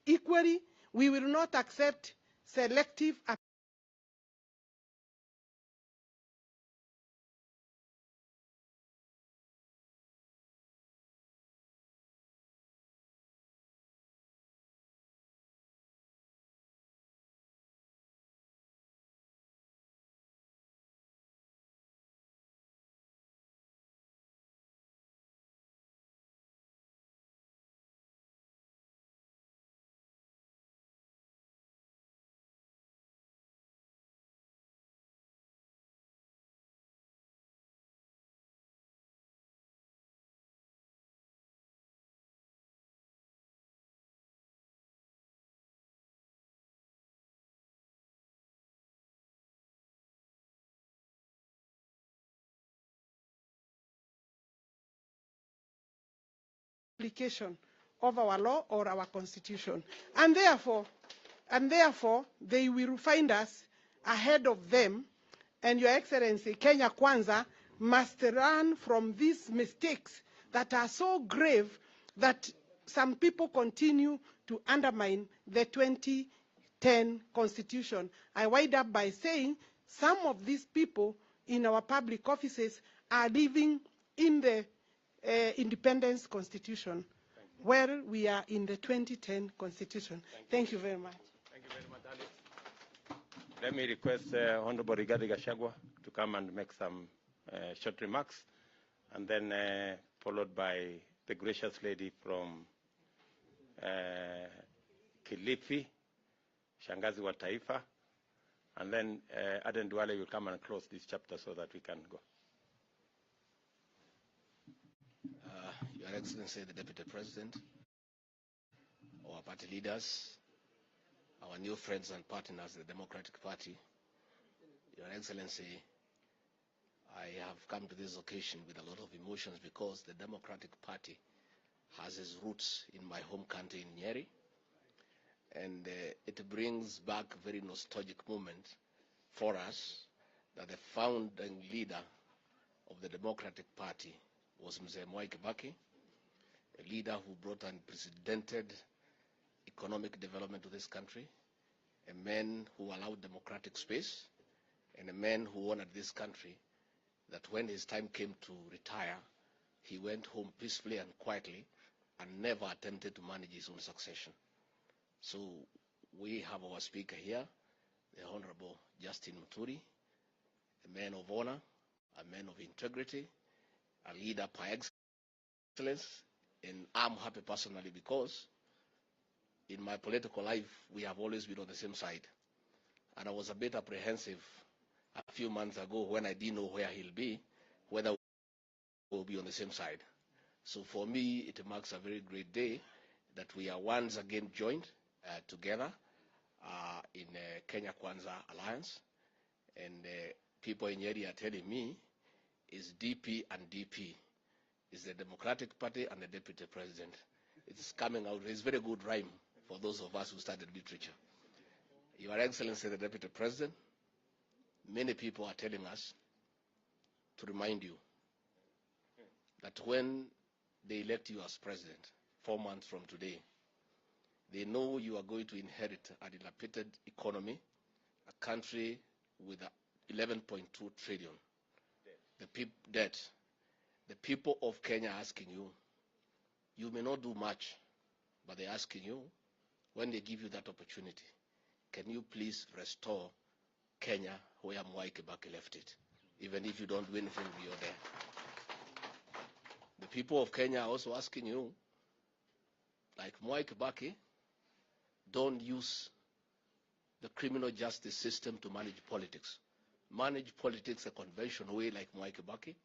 equally. We will not accept selective application of our law or our constitution. And therefore, they will find us ahead of them. And Your Excellency, Kenya Kwanza must learn from these mistakes that are so grave that some people continue to undermine the 2010 Constitution. I wind up by saying some of these people in our public offices are living in the Independence Constitution, where we are in the 2010 Constitution. Thank you very much. Thank you very much, Alice. Let me request Honorable Rigathi Gachagua to come and make some short remarks, and then followed by the gracious lady from Kilifi, Shangazi wa Taifa, and then Aden Duale will come and close this chapter so that we can go. Your Excellency, the Deputy President, our party leaders, our new friends and partners, the Democratic Party, Your Excellency, I have come to this occasion with a lot of emotions because the Democratic Party has its roots in my home country in Nyeri, and it brings back a very nostalgic moment for us that the founding leader of the Democratic Party was Mzee Mwai Kibaki, a leader who brought unprecedented economic development to this country, a man who allowed democratic space, and a man who honored this country, that when his time came to retire, he went home peacefully and quietly and never attempted to manage his own succession. So we have our speaker here, the Honorable Justin Muturi, a man of honor, a man of integrity, a leader par excellence, and I'm happy personally because in my political life, we have always been on the same side. And I was a bit apprehensive a few months ago when I didn't know where he'll be, whether we'll be on the same side. So for me, it marks a very great day that we are once again joined together in Kenya Kwanza Alliance. And people in Nyeri are telling me is DP and DP. Is the Democratic Party and the Deputy President. It's coming out. It's very good rhyme for those of us who studied literature. Your Excellency, the Deputy President, many people are telling us to remind you that when they elect you as President, 4 months from today, they know you are going to inherit a dilapidated economy, a country with 11.2 trillion debt. The people of Kenya are asking you, you may not do much, but they're asking you, when they give you that opportunity, can you please restore Kenya where Mwai Kibaki left it, even if you don't do anything beyond there. The people of Kenya are also asking you, like Mwai Kibaki, don't use the criminal justice system to manage politics. Manage politics a conventional way like Mwai Kibaki.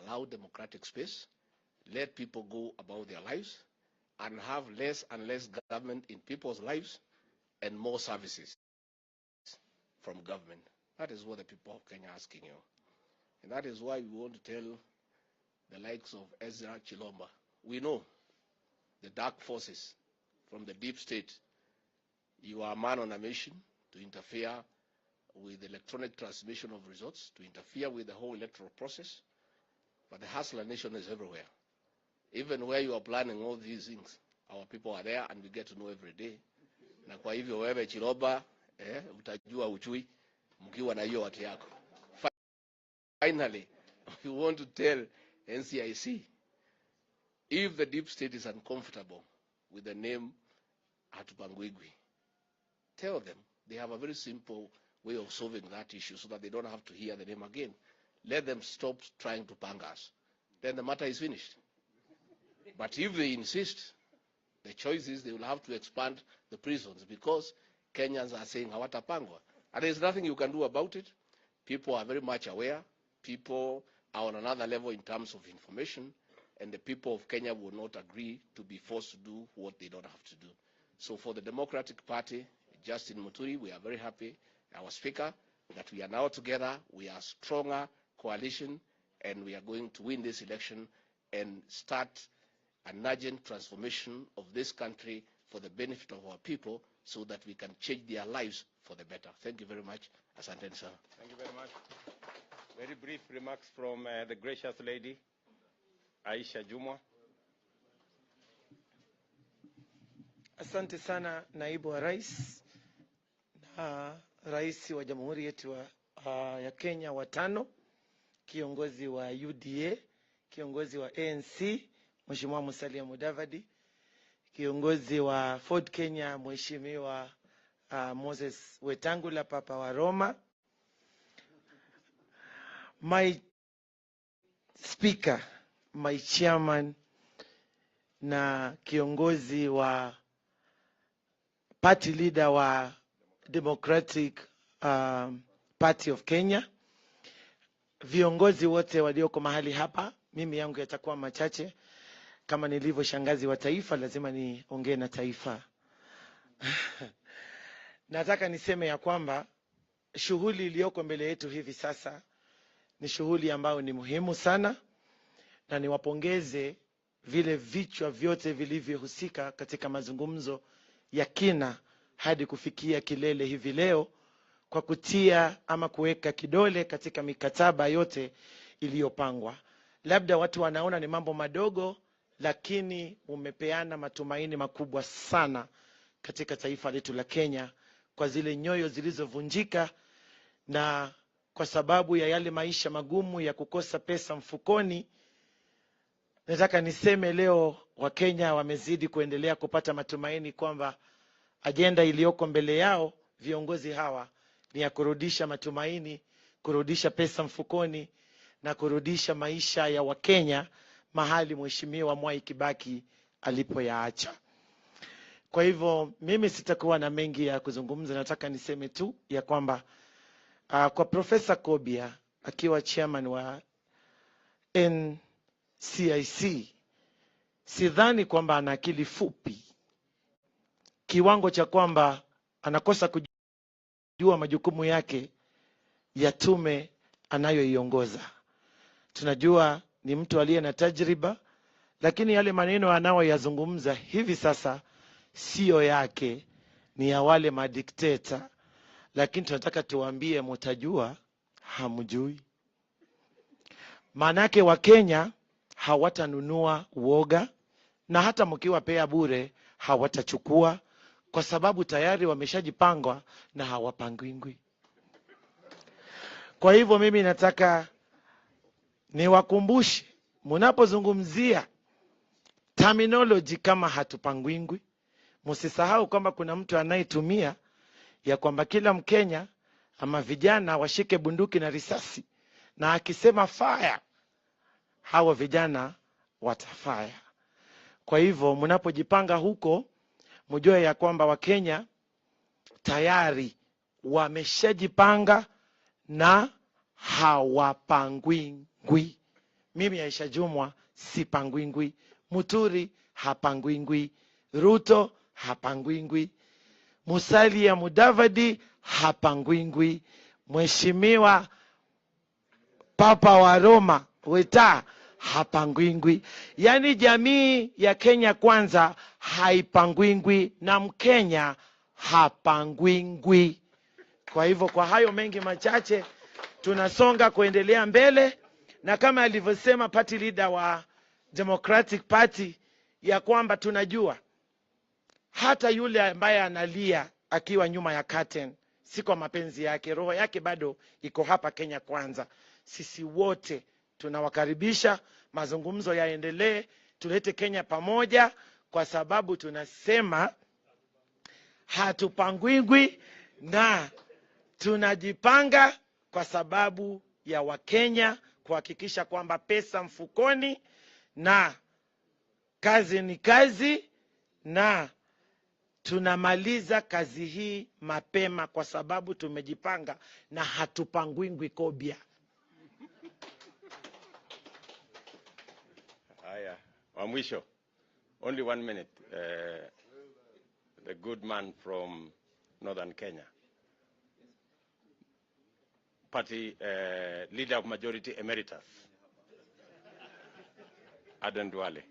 Allow democratic space, let people go about their lives, and have less and less government in people's lives and more services from government. That is what the people of Kenya are asking you. And that is why we want to tell the likes of Ezra Chilomba, we know the dark forces from the deep state. You are a man on a mission to interfere with the electronic transmission of results, to interfere with the whole electoral process. But the hustler nation is everywhere. Even where you are planning all these things, Our people are there and we get to know every day. Na kwa hivyo wewe Chiroba, utajua uchui mkiwa na hiyo watu yako. Finally, we want to tell NCIC, if the deep state is uncomfortable with the name Hatupangwigwi, tell them they have a very simple way of solving that issue so that they don't have to hear the name again. Let them stop trying to pang us. Then the matter is finished. But if they insist, the choice is they will have to expand the prisons because Kenyans are saying hawatapangwa. And there's nothing you can do about it. People are very much aware. People are on another level in terms of information, and the people of Kenya will not agree to be forced to do what they don't have to do. So for the Democratic Party, Justin Muturi, we are very happy, our Speaker, that we are now together, we are a stronger coalition, and we are going to win this election and start an urgent transformation of this country for the benefit of our people so that we can change their lives for the better. Thank you very much. Asante sana. Thank you very much. Very brief remarks from the gracious lady, Aisha Jumwa. Asante sana naibu wa rais na rais wa jamhuri yetu ya Kenya watano, kiongozi wa UDA, kiongozi wa ANC Mheshimiwa Musalia Mudavadi, kiongozi wa Ford Kenya Mheshimiwa Moses Wetangula Papa wa Roma, my speaker, my chairman na kiongozi wa party leader wa Democratic Party of Kenya, viongozi wote walioko mahali hapa. Mimi yangu yatakuwa machache. Kama nilivyo shangazi wa taifa, lazima niongee na taifa. Nataka niseme ya kwamba shughuli iliyoko mbele yetu hivi sasa ni shughuli ambayo ni muhimu sana, na niwapongeze vile vichwa vyote vilivyohusika katika mazungumzo ya kina hadi kufikia kilele hivi leo kwa kutia ama kuweka kidole katika mikataba yote iliyopangwa. Labda watu wanaona ni mambo madogo, lakini umepeana matumaini makubwa sana katika taifa letu la Kenya kwa zile nyoyo zilizovunjika na kwa sababu ya yale maisha magumu ya kukosa pesa mfukoni. Nataka niseme leo Wakenya wamezidi kuendelea kupata matumaini kwamba agenda iliyoko mbele yao viongozi hawa ni ya kurudisha matumaini, kurudisha pesa mfukoni na kurudisha maisha ya Wakenya mahali Mheshimiwa Mwai Kibaki alipoyaacha. Kwa hivyo mimi sitakuwa na mengi ya kuzungumza, nataka niseme tu ya kwamba kwa Profesa Kobia akiwa chairman wa NCIC, sidhani kwamba ana akili fupi kiwango cha kwamba anakosa kujua majukumu yake ya tume anayoiongoza. Tunajua ni mtu aliye na tajriba, lakini yale maneno anayoyazungumza hivi sasa sio yake, ni ya wale madikteta. Lakini tunataka tuwaambie mtajua hamjui. Manake wa Kenya hawatanunua uoga, na hata mkiwapea bure hawatachukua, kwa sababu tayari wameshajipangwa na hawapangwingwi. Kwa hivyo mimi nataka niwakumbushe, mnapozungumzia terminology kama hatupangwingwi, msisahau kwamba kuna mtu anayetumia ya kwamba kila Mkenya ama vijana washike bunduki na risasi, na akisema fire hawa vijana watafire. Kwa hivyo mnapojipanga huko, mjue ya kwamba Wakenya tayari wameshajipanga na hawapangwingwi. Mimi Aisha Jumwa sipangwingwi, Muturi hapangwingwi, Ruto hapangwingwi, Musalia Mudavadi hapangwingwi, Mheshimiwa Papa wa Roma Weta hapangwingwi. Yani jamii ya Kenya Kwanza haipangwingwi na Mkenya hapangwingwi. Kwa hivyo kwa hayo mengi machache tunasonga kuendelea mbele, na kama alivyosema party leader wa Democratic Party ya kwamba tunajua hata yule ambaye analia akiwa nyuma ya curtain, si kwa mapenzi yake, roho yake bado iko hapa Kenya Kwanza. Sisi wote tunawakaribisha, mazungumzo yaendelee, tulete Kenya pamoja, kwa sababu tunasema hatupangwingwi na tunajipanga kwa sababu ya Wakenya kuhakikisha kwamba pesa mfukoni na kazi ni kazi, na tunamaliza kazi hii mapema kwa sababu tumejipanga na hatupangwingwi kobia. Haya, wa mwisho. Only 1 minute. The good man from Northern Kenya. Party Leader of Majority Emeritus. Aden Duale.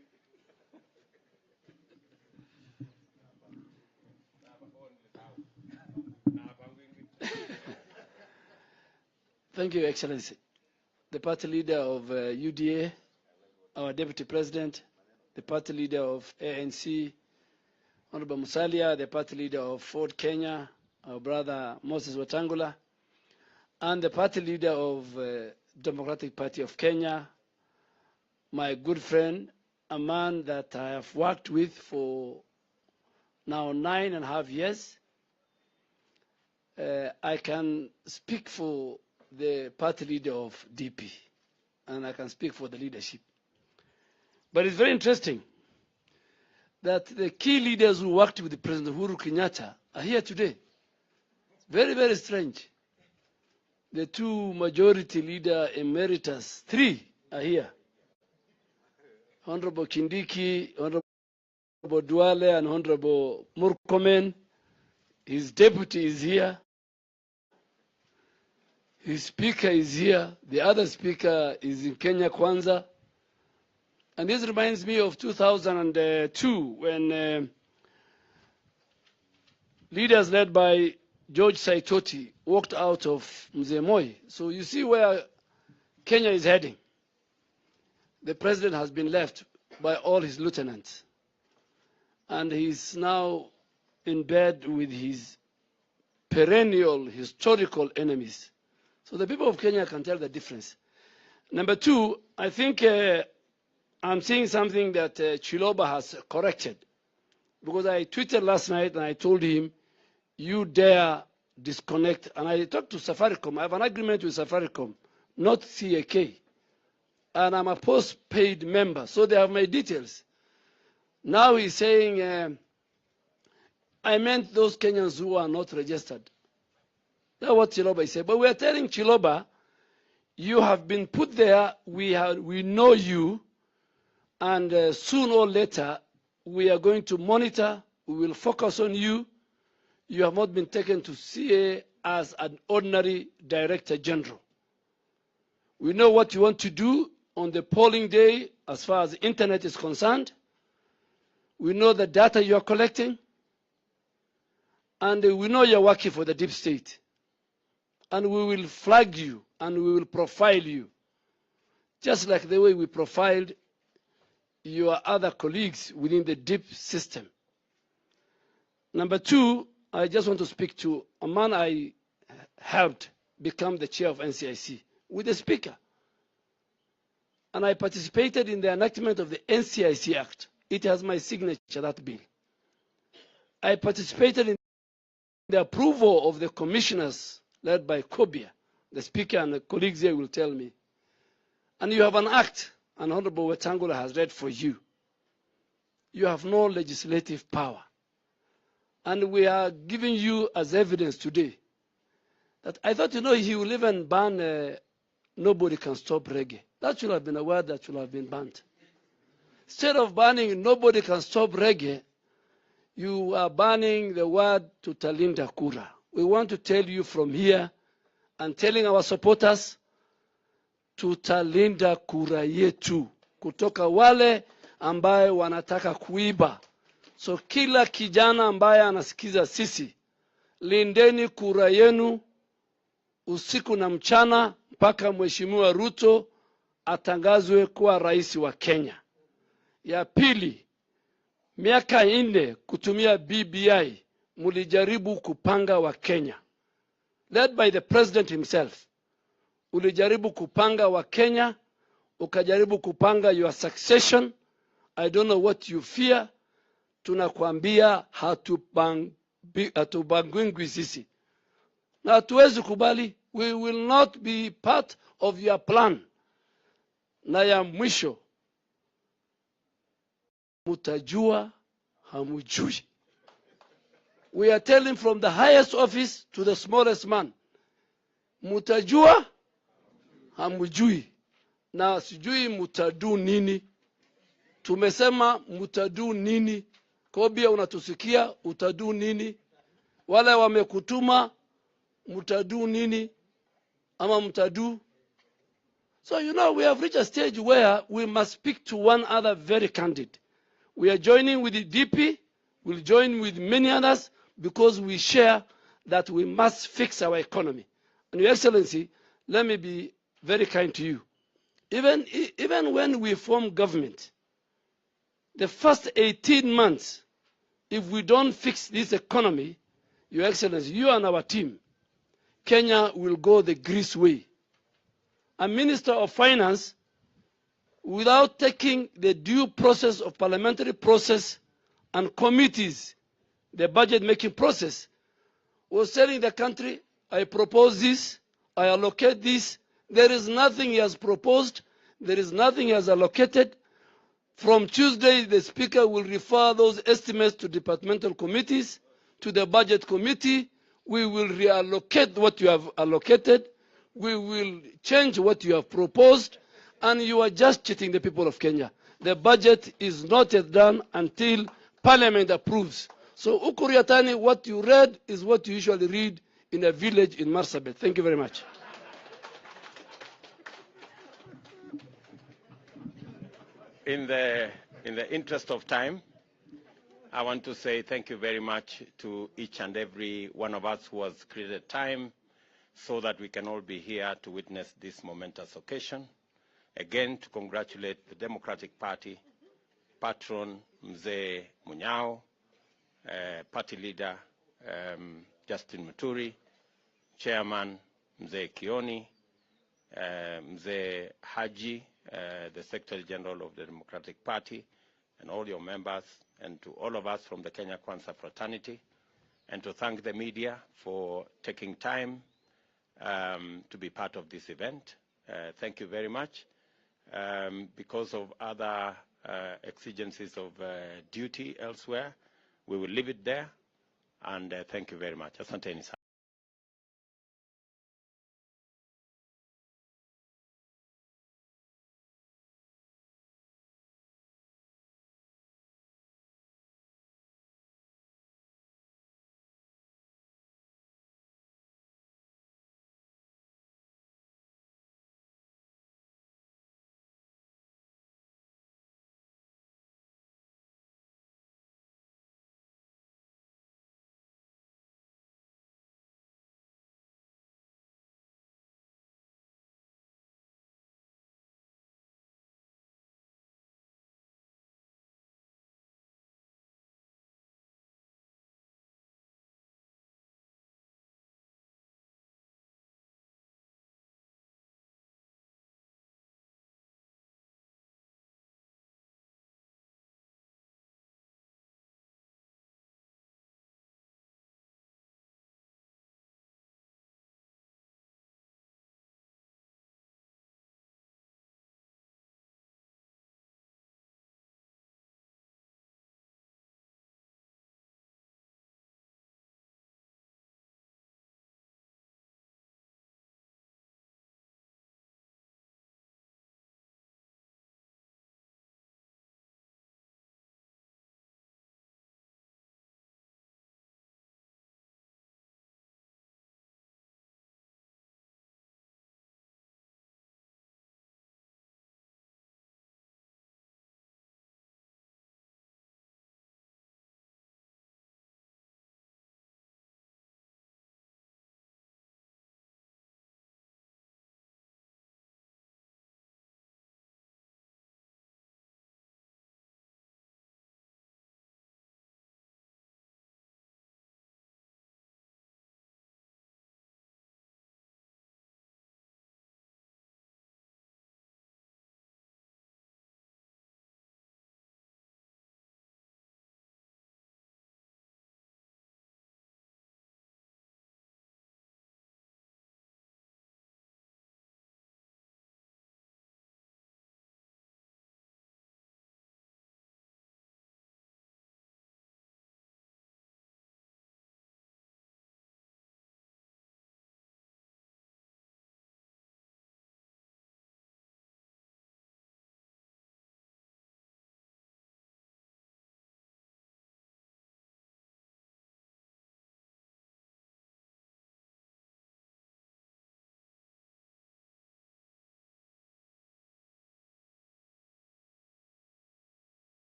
Thank you, Excellency. The party leader of UDA, our Deputy President, the party leader of ANC, Honorable Musalia, the party leader of Ford Kenya, our brother Moses Wetangula, and the party leader of Democratic Party of Kenya, my good friend, a man that I have worked with for now 9.5 years. I can speak for the party leader of DP, and I can speak for the leadership. But it's very interesting that the key leaders who worked with the President Uhuru Kenyatta are here today. Very, very strange. The two majority leader emeritus, 3 are here. Honorable Kindiki, Honorable Duale, and Honorable Murkomen. His deputy is here. His speaker is here. The other speaker is in Kenya Kwanza. And this reminds me of 2002 when leaders led by George Saitoti walked out of Mzee Moi. So you see where Kenya is heading. The president has been left by all his lieutenants. And he's now in bed with his perennial historical enemies. So the people of Kenya can tell the difference. Number 2, I think I'm seeing something that Chiloba has corrected. Because I tweeted last night and I told him, you dare disconnect. And I talked to Safaricom. I have an agreement with Safaricom, not CAK. And I'm a post-paid member, so they have my details. Now he's saying, I meant those Kenyans who are not registered. That's what Chiloba said. But we are telling Chiloba, you have been put there, we know you, and sooner or later, we are going to monitor, we will focus on you. You have not been taken to CA as an ordinary director general. We know what you want to do on the polling day as far as the internet is concerned. We know the data you are collecting. And we know you're working for the deep state. And we will flag you and we will profile you, just like the way we profiled your other colleagues within the deep system. Number 2, I just want to speak to a man I helped become the chair of NCIC with the speaker. And I participated in the enactment of the NCIC Act. It has my signature, that bill. I participated in the approval of the commissioners led by Kobia. The speaker and the colleagues here will tell me. And you have an act, and Honorable Wetangula has read for you. You have no legislative power. And we are giving you as evidence today that I thought, he will even ban nobody can stop reggae. That should have been a word that should have been banned. Instead of banning nobody can stop reggae, you are banning the word tutalinda kura. We want to tell you from here and telling our supporters, tutalinda kura yetu kutoka wale ambaye wanataka kuiba. So kila kijana ambaye anasikiza sisi, lindeni kura yenu usiku na mchana mpaka Mheshimiwa Ruto atangazwe kuwa rais wa Kenya. Ya pili, miaka 4 kutumia BBI, mulijaribu kupanga wa Kenya, led by the president himself. Ulijaribu kupanga wa Kenya, ukajaribu kupanga your succession. I don't know what you fear. Tunakwambia hatubangwingwi sisi. Na hatuwezi kubali. We will not be part of your plan. Na ya mwisho, mutajua hamujui. We are telling from the highest office to the smallest man. Mutajua hamujui. Na sijui mutadu nini. Tumesema mutadu nini. Kobia unatusikia utadu nini. Wale wamekutuma mutadu nini. Ama mutadu. So you know we have reached a stage where we must speak to one other very candid. We are joining with the DP. We'll join with many others because we share that we must fix our economy. And Your Excellency, let me be very kind to you. Even when we form government, the first 18 months, if we don't fix this economy, Your Excellency, you and our team, Kenya will go the Greece way. A Minister of Finance, without taking the due process of parliamentary process and committees, the budget-making process, was telling the country, I propose this, I allocate this. There is nothing he has proposed. There is nothing he has allocated. From Tuesday, the Speaker will refer those estimates to departmental committees, to the budget committee. We will reallocate what you have allocated. We will change what you have proposed. And you are just cheating the people of Kenya. The budget is not yet done until Parliament approves. So, Ukuriatani, what you read is what you usually read in a village in Marsabit. Thank you very much. In the interest of time, I want to say thank you very much to each and every one of us who has created time so that we can all be here to witness this momentous occasion. Again, to congratulate the Democratic Party, patron Mzee Munyao, party leader Justin Muturi, chairman Mzee Kioni, Mzee Haji, the Secretary General of the Democratic Party, and all your members, and to all of us from the Kenya Kwanza fraternity, and to thank the media for taking time to be part of this event. Thank you very much. Because of other exigencies of duty elsewhere, we will leave it there, and thank you very much. Asanteni sana.